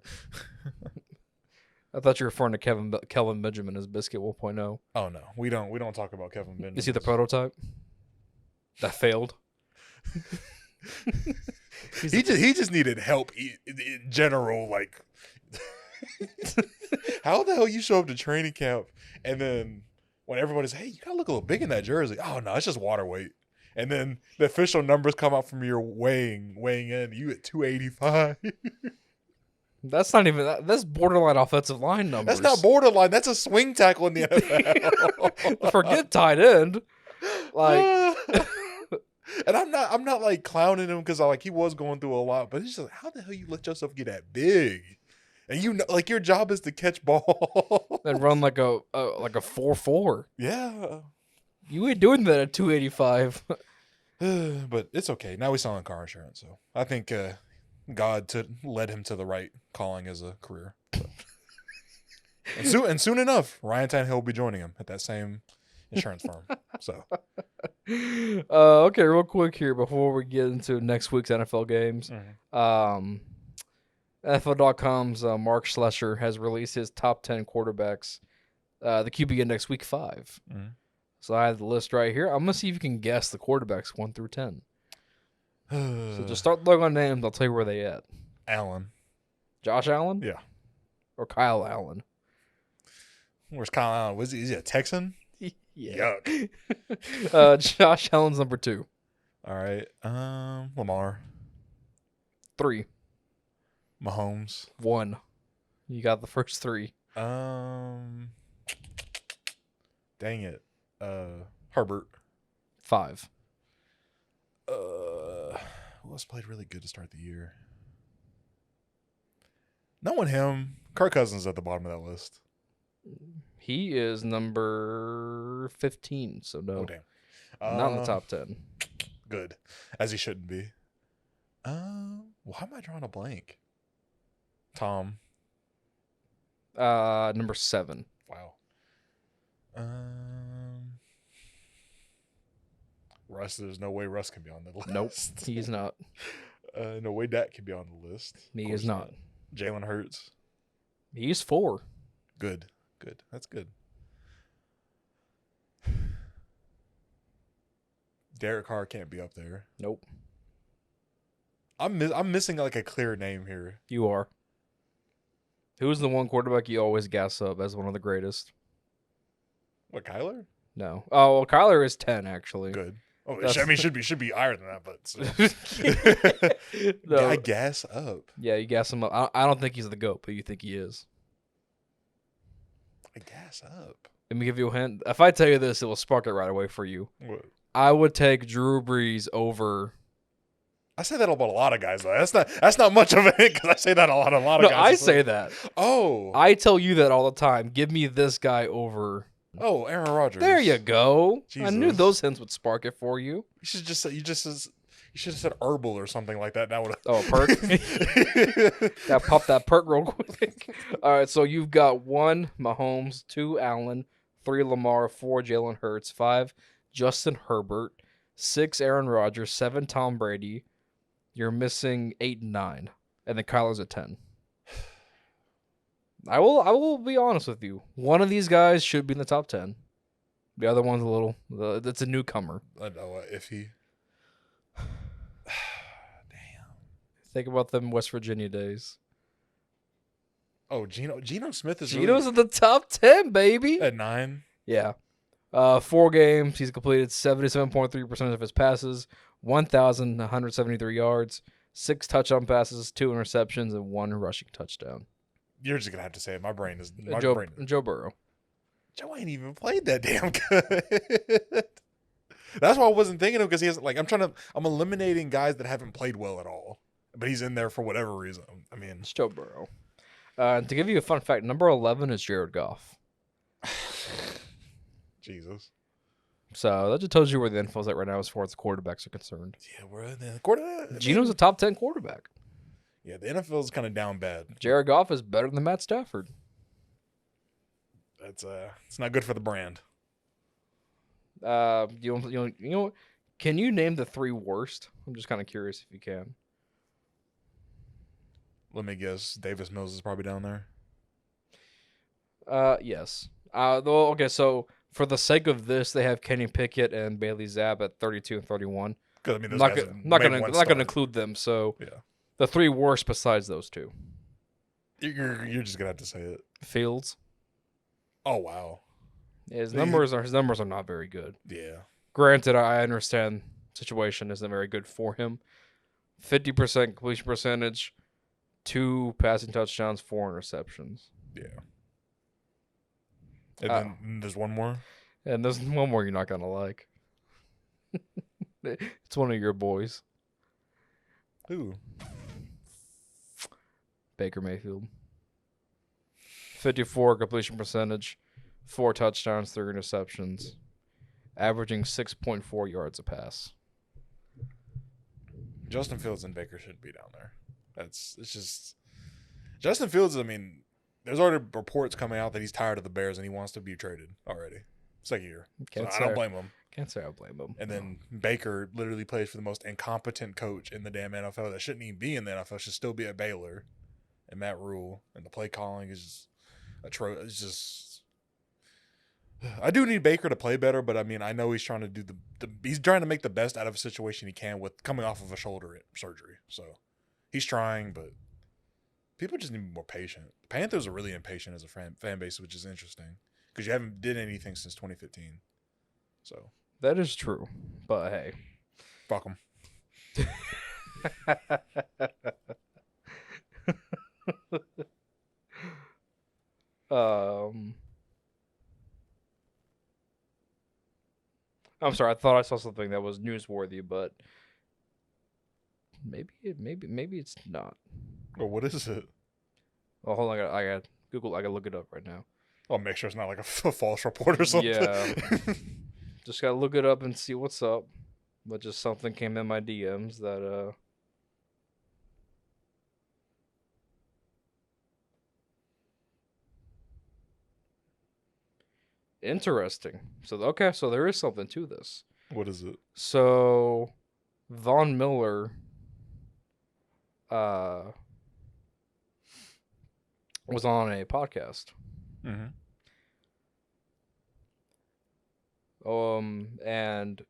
I thought you were referring to Kelvin Benjamin as Biscuit 1.0. Oh no, we don't talk about Kevin Benjamin. Is he the prototype? That failed? He just needed help in general. Like, how the hell you show up to training camp and then when everybody's, hey, you gotta look a little big in that jersey. Oh no, it's just water weight. And then the official numbers come out from your weighing in. You at 285. That's not even that. That's borderline offensive line numbers. That's not borderline. That's a swing tackle in the NFL. Forget tight end. Like, and I'm not like clowning him because he was going through a lot, but it's just like, how the hell you let yourself get that big? And your job is to catch ball and run like a 4.4. Yeah, you ain't doing that at 285. But it's okay. Now he's selling car insurance, so I think God led him to the right calling as a career. So. And soon enough, Ryan Tannehill will be joining him at that same insurance firm. So, okay, real quick here before we get into next week's NFL games. NFL.com's Mark Schlesser has released his top 10 quarterbacks, the QB Index Week 5. Mm-hmm. So I have the list right here. I'm going to see if you can guess the quarterbacks 1 through 10. So just start looking on names. I'll tell you where they at. Allen. Josh Allen? Yeah. Or Kyle Allen? Where's Kyle Allen? Is he a Texan? Yeah. Yuck. Josh Allen's number 2. All right. Lamar. 3. Mahomes. 1. You got the first 3. Dang it. Herbert. 5. Who else played really good to start the year? Knowing him, Kirk Cousins at the bottom of that list. He is number 15, so no. Oh, damn. Not in the top 10. Good. As he shouldn't be. Why am I drawing a blank? Tom. Number 7. Wow. Russ, there's no way Russ can be on the list. Nope, he's not. No way Dak can be on the list. He is not. Jalen Hurts. He's 4. Good. That's good. Derek Carr can't be up there. Nope. I'm missing like a clear name here. You are. Who's the one quarterback you always gas up as one of the greatest? What, Kyler? No. Oh, well, Kyler is 10, actually. Good. Oh, That's- I mean, should be higher than that, but No. I gas up. Yeah, you gas him up. I don't think he's the GOAT, but you think he is. I gas up. Let me give you a hint. If I tell you this, it will spark it right away for you. What? I would take Drew Brees over. I say that about a lot of guys, though. That's not much of a hint because I say that a lot of No, guys. I say that. Oh. I tell you that all the time. Give me this guy over. Oh, Aaron Rodgers. There you go. I knew Jesus. those hints would spark it for you. You should just said herbal or something like that. That would. Oh, a perk. Gotta pop that perk real quick. All right, so you've got 1 Mahomes, 2 Allen, 3 Lamar, 4 Jalen Hurts, 5 Justin Herbert, 6 Aaron Rodgers, 7 Tom Brady, You're missing 8 and 9, and then Kyler's at 10. I will be honest with you. One of these guys should be in the top 10. The other one's it's a newcomer. I know iffy. Damn. Think about them West Virginia days. Oh, Geno Smith is Geno's in the top 10, baby. at 9. Yeah. 4 games. He's completed 77.3% of his passes, 1,173 yards, 6 touchdown passes, 2 interceptions, and 1 rushing touchdown. You're just gonna have to say it. My brain is Joe Burrow. Joe ain't even played that damn good. That's why I wasn't thinking of, because he hasn't. Like, I'm eliminating guys that haven't played well at all, but he's in there for whatever reason. I mean, It's Joe Burrow. To give you a fun fact, number 11 is Jared Goff. Jesus. So that just tells you where the info's at right now as far as the quarterbacks are concerned. Yeah, we're in the quarterback. Geno's a top 10 quarterback. Yeah, the NFL is kind of down bad. Jared Goff is better than Matt Stafford. It's not good for the brand. You know, can you name the 3 worst? I'm just kind of curious if you can. Let me guess. Davis Mills is probably down there. Yes. Okay, so for the sake of this, they have Kenny Pickett and Bailey Zapp at 32 and 31. Because I mean, I'm not gonna include them. So Yeah, the 3 worst besides those 2. you're just gonna have to say it. Fields. Oh wow. His numbers are not very good. Yeah. Granted, I understand situation isn't very good for him. 50% completion percentage, 2 passing touchdowns, 4 interceptions. Yeah. And then there's one more. And there's one more you're not gonna like. It's one of your boys, Who? Baker Mayfield. 54 completion percentage, 4 touchdowns, 3 interceptions, averaging 6.4 yards a pass. Justin Fields and Baker shouldn't be down there. It's just Justin Fields. I mean, there's already reports coming out that he's tired of the Bears and he wants to be traded already. Second year. So I don't blame him. Can't say I blame him. And then Baker literally plays for the most incompetent coach in the damn NFL that shouldn't even be in the NFL. Should still be at Baylor. And Matt Rule. And the play calling is just atrocious. It's just. I do need Baker to play better, but I mean, I know he's trying to do he's trying to make the best out of a situation he can with coming off of a shoulder surgery. So he's trying, but people just need to be more patient. The Panthers are really impatient as a fan base, which is interesting because you haven't did anything since 2015. So that is true, but hey, fuck them. I'm sorry. I thought I saw something that was newsworthy, but maybe it's not. Well, what is it? Oh, hold on. I got Google. I got to look it up right now. I'll make sure it's not like a false report or something. Yeah. Just got to look it up and see what's up. But just something came in my DMs that interesting. So there is something to this. What is it? So Von Miller was on a podcast. Mm-hmm. And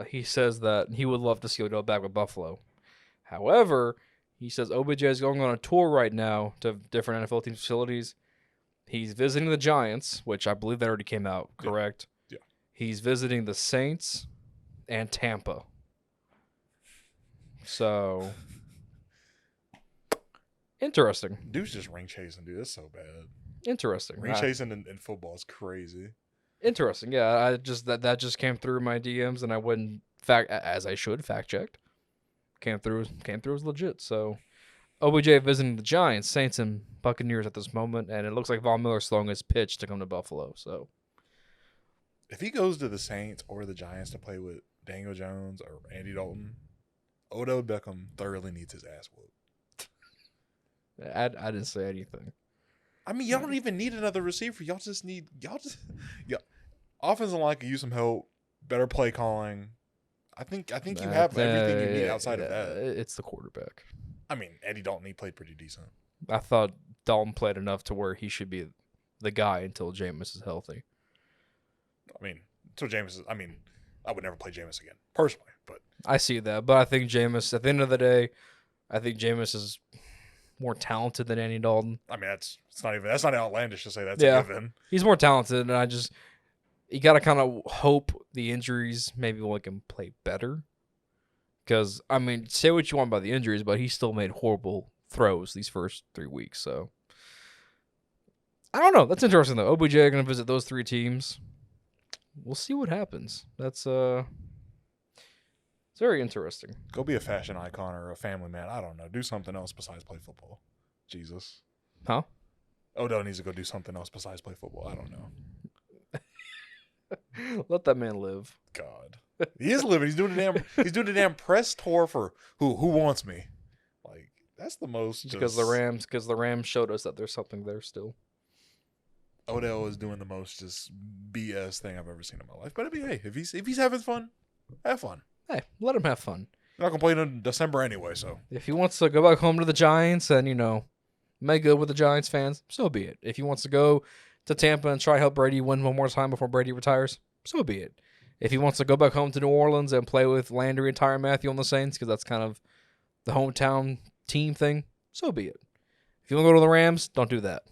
he says that he would love to see Odell back with Buffalo. However, he says OBJ is going on a tour right now to different NFL team facilities. He's visiting the Giants, which I believe that already came out, correct? Yeah. He's visiting the Saints and Tampa. So, interesting. Dude's just ring chasing, dude. That's so bad. Interesting. Ring chasing in football is crazy. Interesting. Yeah, I just that just came through my DMs, and I wouldn't fact checked. Came through as legit. So, OBJ visiting the Giants, Saints, and Buccaneers at this moment, and it looks like Von Miller's slowing his pitch to come to Buffalo. So, if he goes to the Saints or the Giants to play with Daniel Jones or Andy Dalton, Odell Beckham thoroughly needs his ass whooped. I didn't say anything. I mean, y'all don't even need another receiver. Y'all offensive line could use some help, better play calling. I think you have everything you need outside of that. It's the quarterback. I mean, Eddie Dalton, he played pretty decent. I thought Dalton played enough to where he should be the guy until Jameis is healthy. I mean, until Jameis is, I mean, I would never play Jameis again, personally. But I see that. But I think Jameis, at the end of the day, I think Jameis is more talented than Andy Dalton. I mean, that's not outlandish to say that's a given. He's more talented, and you got to kind of hope the injuries maybe will make him play better. Because, I mean, say what you want about the injuries, but he still made horrible throws these first 3 weeks. So, I don't know. That's interesting, though. OBJ are going to visit those 3 teams. We'll see what happens. That's it's very interesting. Go be a fashion icon or a family man. I don't know. Do something else besides play football. Jesus. Huh? Odell needs to go do something else besides play football. I don't know. Let that man live. God. He is living. He's doing a damn press tour for who wants me. Like, that's the most because the Rams showed us that there's something there still. Odell is doing the most just BS thing I've ever seen in my life. But I mean, hey, if he's having fun, have fun. Hey, let him have fun. I'm not gonna play in December anyway, so if he wants to go back home to the Giants and make good with the Giants fans, so be it. If he wants to go to Tampa and try to help Brady win one more time before Brady retires, so be it. If he wants to go back home to New Orleans and play with Landry and Tyrann Mathieu on the Saints, because that's kind of the hometown team thing, so be it. If you want to go to the Rams, don't do that.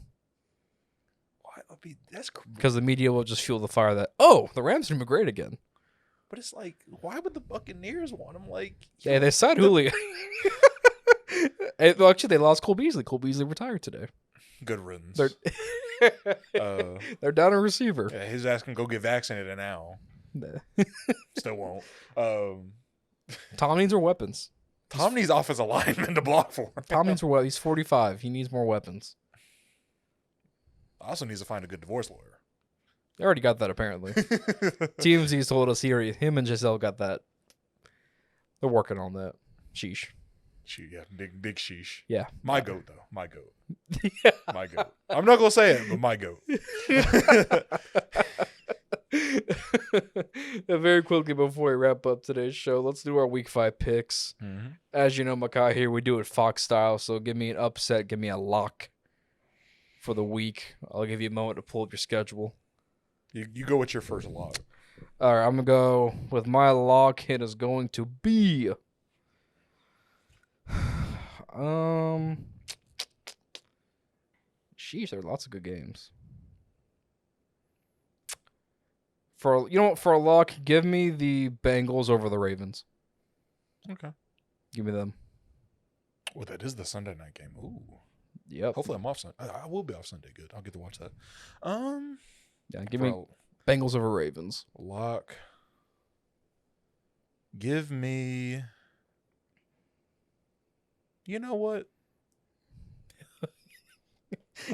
That's because the media will just fuel the fire that, the Rams are going to be great again. But it's like, why would the Buccaneers want him? Like, yeah, they signed Julio. Well, actually, they lost Cole Beasley. Cole Beasley retired today. Good riddance. They're down a receiver. Yeah, his ass can go get vaccinated now. Still won't. Tom needs more weapons. Tom needs offensive linemen to block for him. Tom needs more weapons. He's 45. He needs more weapons. Also needs to find a good divorce lawyer. They already got that, apparently. TMZ's told us him and Giselle got that. They're working on that. Sheesh. Yeah, big sheesh. Yeah. My goat, though. My goat. Yeah. My goat. I'm not going to say it, but my goat. Very quickly before we wrap up today's show, let's do our Week 5 picks. Mm-hmm. As you know, Makai, here we do it Fox style, so give me an upset, give me a lock for the week. I'll give you a moment to pull up your schedule. You go with your first lock. All right, I'm going to go with my lock. It is going to be... Sheesh, there are lots of good games. For a lock, give me the Bengals over the Ravens. Okay. Give me them. Well, that is the Sunday night game. Ooh. Yep. Hopefully I'm off Sunday. I will be off Sunday. Good. I'll get to watch that. Yeah, give me Bengals over Ravens. Lock. Give me... You know what?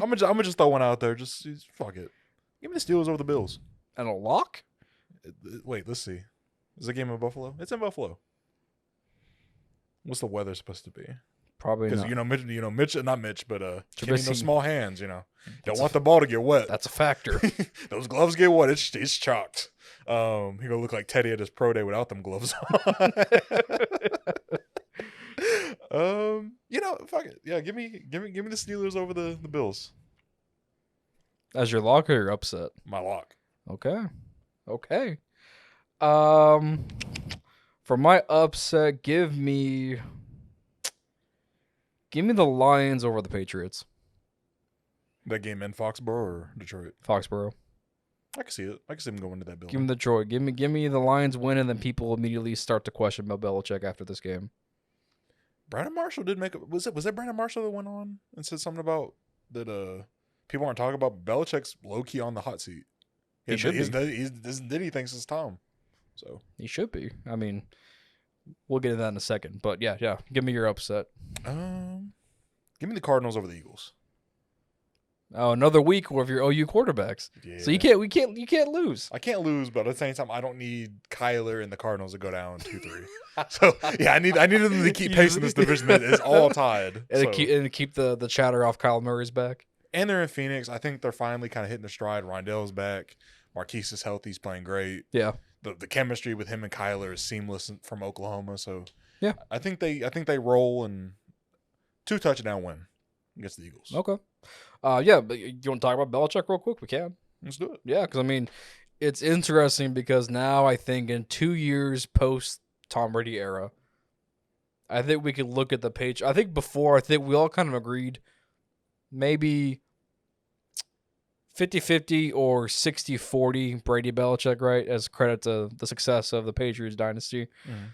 I'm gonna just throw one out there. Just fuck it. Give me the Steelers over the Bills. And a lock? Wait, let's see. Is the game in Buffalo? It's in Buffalo. What's the weather supposed to be? Probably not. Because Mitch, not Mitch, but Kenny, Trubisky. small hands. Don't want the ball to get wet. That's a factor. Those gloves get wet. It's chalked. He gonna look like Teddy at his pro day without them gloves on. Fuck it. Yeah, give me the Steelers over the Bills. As your lock or your upset? My lock. Okay. For my upset, give me the Lions over the Patriots. That game in Foxborough or Detroit? Foxborough. I can see it. I can see them going to that building. Give me Detroit. Give me the Lions win, and then people immediately start to question Bill Belichick after this game. Brandon Marshall did make was that Brandon Marshall that went on and said something about that people aren't talking about Belichick's low key on the hot seat. He should be. Did he thinks it's Tom. So he should be. I mean, we'll get into that in a second. But yeah. Give me your upset. Give me the Cardinals over the Eagles. Oh, another week of your OU quarterbacks. Yeah. So you can't lose. I can't lose, but at the same time, I don't need Kyler and the Cardinals to go down 2-3. So yeah, I need them to keep pacing this division that is all tied. And keep the chatter off Kyle Murray's back. And they're in Phoenix. I think they're finally kind of hitting their stride. Rondell's back. Marquise is healthy. He's playing great. Yeah. the chemistry with him and Kyler is seamless from Oklahoma. So Yeah. I think they roll and 2-touchdown win against the Eagles. Okay. Yeah, but you want to talk about Belichick real quick? We can. Let's do it. Yeah, because I mean, it's interesting because now I think in 2 years post Tom Brady era, I think we could look at the page. I think we all kind of agreed maybe 50-50 or 60-40 Brady Belichick, right? As credit to the success of the Patriots dynasty. Mm-hmm.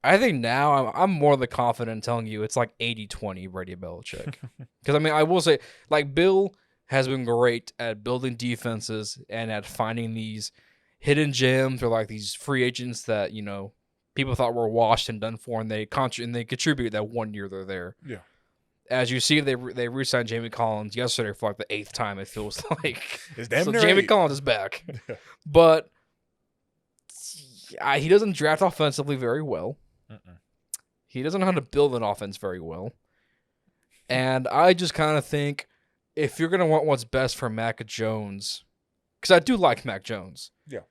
I think now I'm more than confident in telling you it's like 80-20 Brady Belichick. Because, I mean, I will say, like, Bill has been great at building defenses and at finding these hidden gems or, like, these free agents that, you know, people thought were washed and done for, and they contribute that 1 year they're there. Yeah. As you see, they re-signed Jamie Collins yesterday for, like, the 8th time, it feels like. It's damn so near Jamie 8. Collins is back. Yeah. But he doesn't draft offensively very well. Mm-mm. He doesn't know how to build an offense very well. And I just kind of think if you're going to want what's best for Mac Jones, because I do like Mac Jones. Yeah.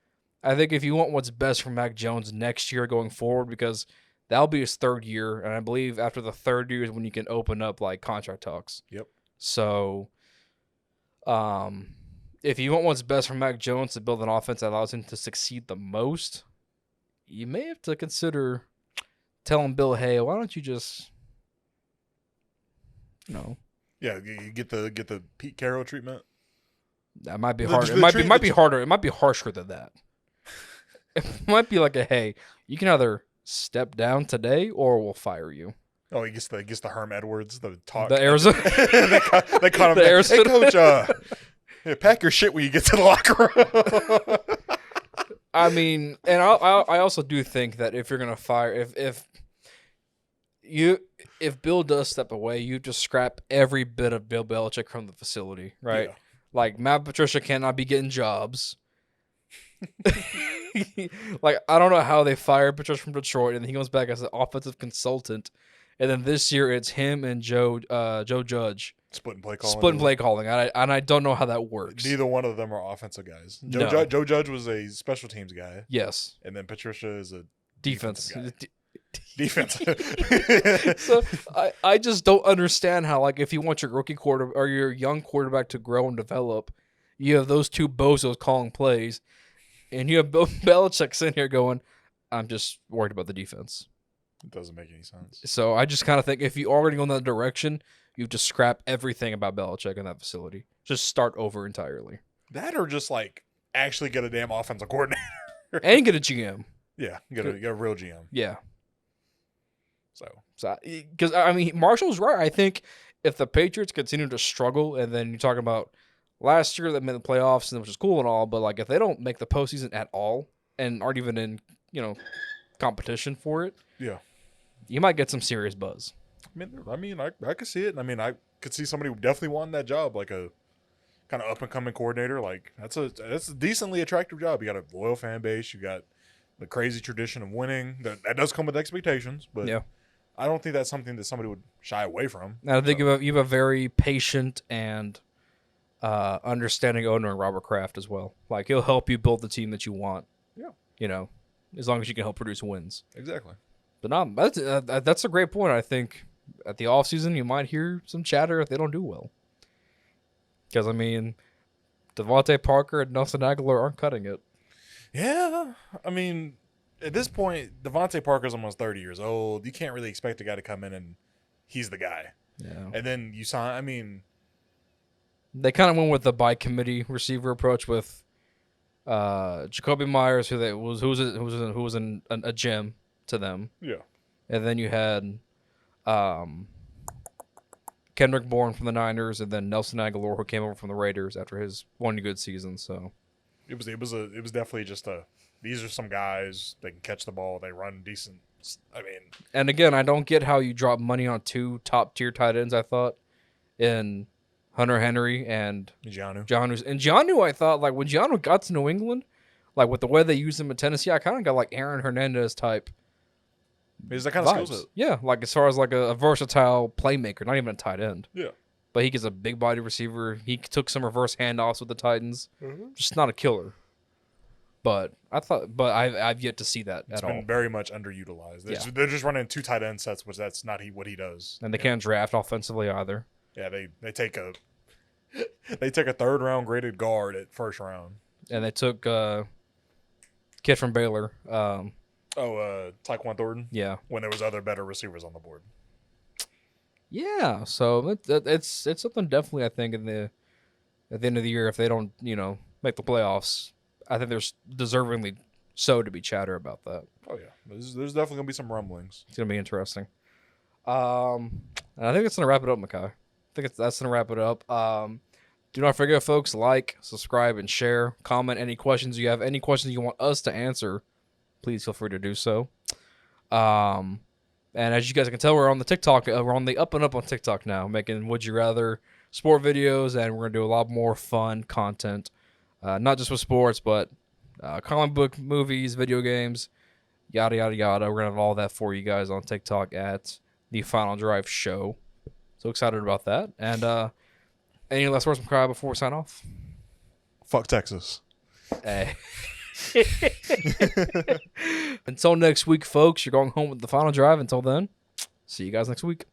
I think if you want what's best for Mac Jones next year going forward, because that'll be his 3rd year. And I believe after the 3rd year is when you can open up like contract talks. Yep. So if you want what's best for Mac Jones to build an offense that allows him to succeed the most, you may have to consider telling Bill, hey, why don't you just, you know. Yeah, you get the Pete Carroll treatment. That might be The- harder. the It might treat- be harder. It might be harsher than that. It might be like a, hey, you can either step down today or we'll fire you. Oh, he gets the Herm Edwards, the talk. The Arizona. they caught him. The Hey, Arizona- coach, yeah, pack your shit when you get to the locker room. I mean, and I also do think that if you're gonna fire, if Bill does step away, you just scrap every bit of Bill Belichick from the facility, right? Yeah. Like Matt Patricia cannot be getting jobs. Like I don't know how they fired Patricia from Detroit, and he goes back as an offensive consultant, and then this year it's him and Joe Judge Split and play calling. split and play calling, and I don't know how that works. Neither one of them are offensive guys. No. Joe Judge was a special teams guy, Yes, and then Patricia is a defense. defense. So I just don't understand how, like, if you want your rookie quarter or your young quarterback to grow and develop, you have those two bozos calling plays, and you have Bill Belichick sitting here going, "I'm just worried about the defense." It doesn't make any sense. So I just kind of think if you already go in that direction, you just scrap everything about Belichick in that facility. Just start over entirely, That or just like actually get a damn offensive coordinator. and get a GM. Yeah, get a real GM. Yeah. So Because, I mean, Marshall's right. I think if the Patriots continue to struggle, and then you're talking about last year that made the playoffs, and which is cool and all, but, like, if they don't make the postseason at all and aren't even in, competition for it, yeah, you might get some serious buzz. I could see it. I mean, I could see somebody definitely wanting that job, like a kind of up and coming coordinator. Like that's a decently attractive job. You got a loyal fan base. You got the crazy tradition of winning. That does come with expectations, but Yeah. I don't think that's something that somebody would shy away from. And I think you have a very patient and understanding owner in Robert Kraft as well. Like, he'll help you build the team that you want. Yeah. As long as you can help produce wins. Exactly. But no, that's a great point. I think at the offseason, you might hear some chatter if they don't do well. Because, I mean, Devontae Parker and Nelson Aguilar aren't cutting it. Yeah, I mean, at this point, Devontae Parker's almost 30 years old. You can't really expect a guy to come in and he's the guy. Yeah. And then you sign. I mean, They kind of went with the by committee receiver approach with Jacoby Myers, who was a gem to them, yeah, and then you had Kendrick Bourne from the Niners, and then Nelson Aguilar, who came over from the Raiders after his one good season. So it was definitely just these are some guys, they can catch the ball, they run decent. I mean, and again, I don't get how you drop money on two top tier tight ends. I thought in Hunter Henry and Jonnu. And Jonnu, I thought, like, when Jonnu got to New England, like, with the way they used him in Tennessee, I kind of got, like, Aaron Hernandez type Is that kind of vibes. skill set? Yeah, like, as far as, like, a versatile playmaker, not even a tight end. Yeah. But he gets a big body receiver. He took some reverse handoffs with the Titans. Mm-hmm. Just not a killer. But I've yet to see that It's at been all. very much underutilized. Yeah. They're just running 2 tight end sets, which that's not what he does. And they can't draft offensively either. Yeah, they take a third round graded guard at first round. And they took kid from Baylor. Tyquan Thornton. Yeah. When there was other better receivers on the board. Yeah. So it's something definitely I think at the end of the year, if they don't make the playoffs, I think there's deservingly so to be chatter about that. Oh yeah, there's definitely gonna be some rumblings. It's gonna be interesting. And I think it's gonna wrap it up, Makai. I think that's gonna wrap it up. Do not forget, folks, like, subscribe, and share. Comment any questions you have. Any questions you want us to answer, please feel free to do so. And as you guys can tell, we're on the TikTok. We're on the up and up on TikTok now, making Would You Rather sport videos, and we're gonna do a lot more fun content, not just with sports, but comic book, movies, video games, yada yada yada. We're gonna have all that for you guys on TikTok at the Final Drive Show. So excited about that. And any last words from Kyle before we sign off? Fuck Texas. Hey. Until next week, folks, you're going home with the Final Drive. Until then, see you guys next week.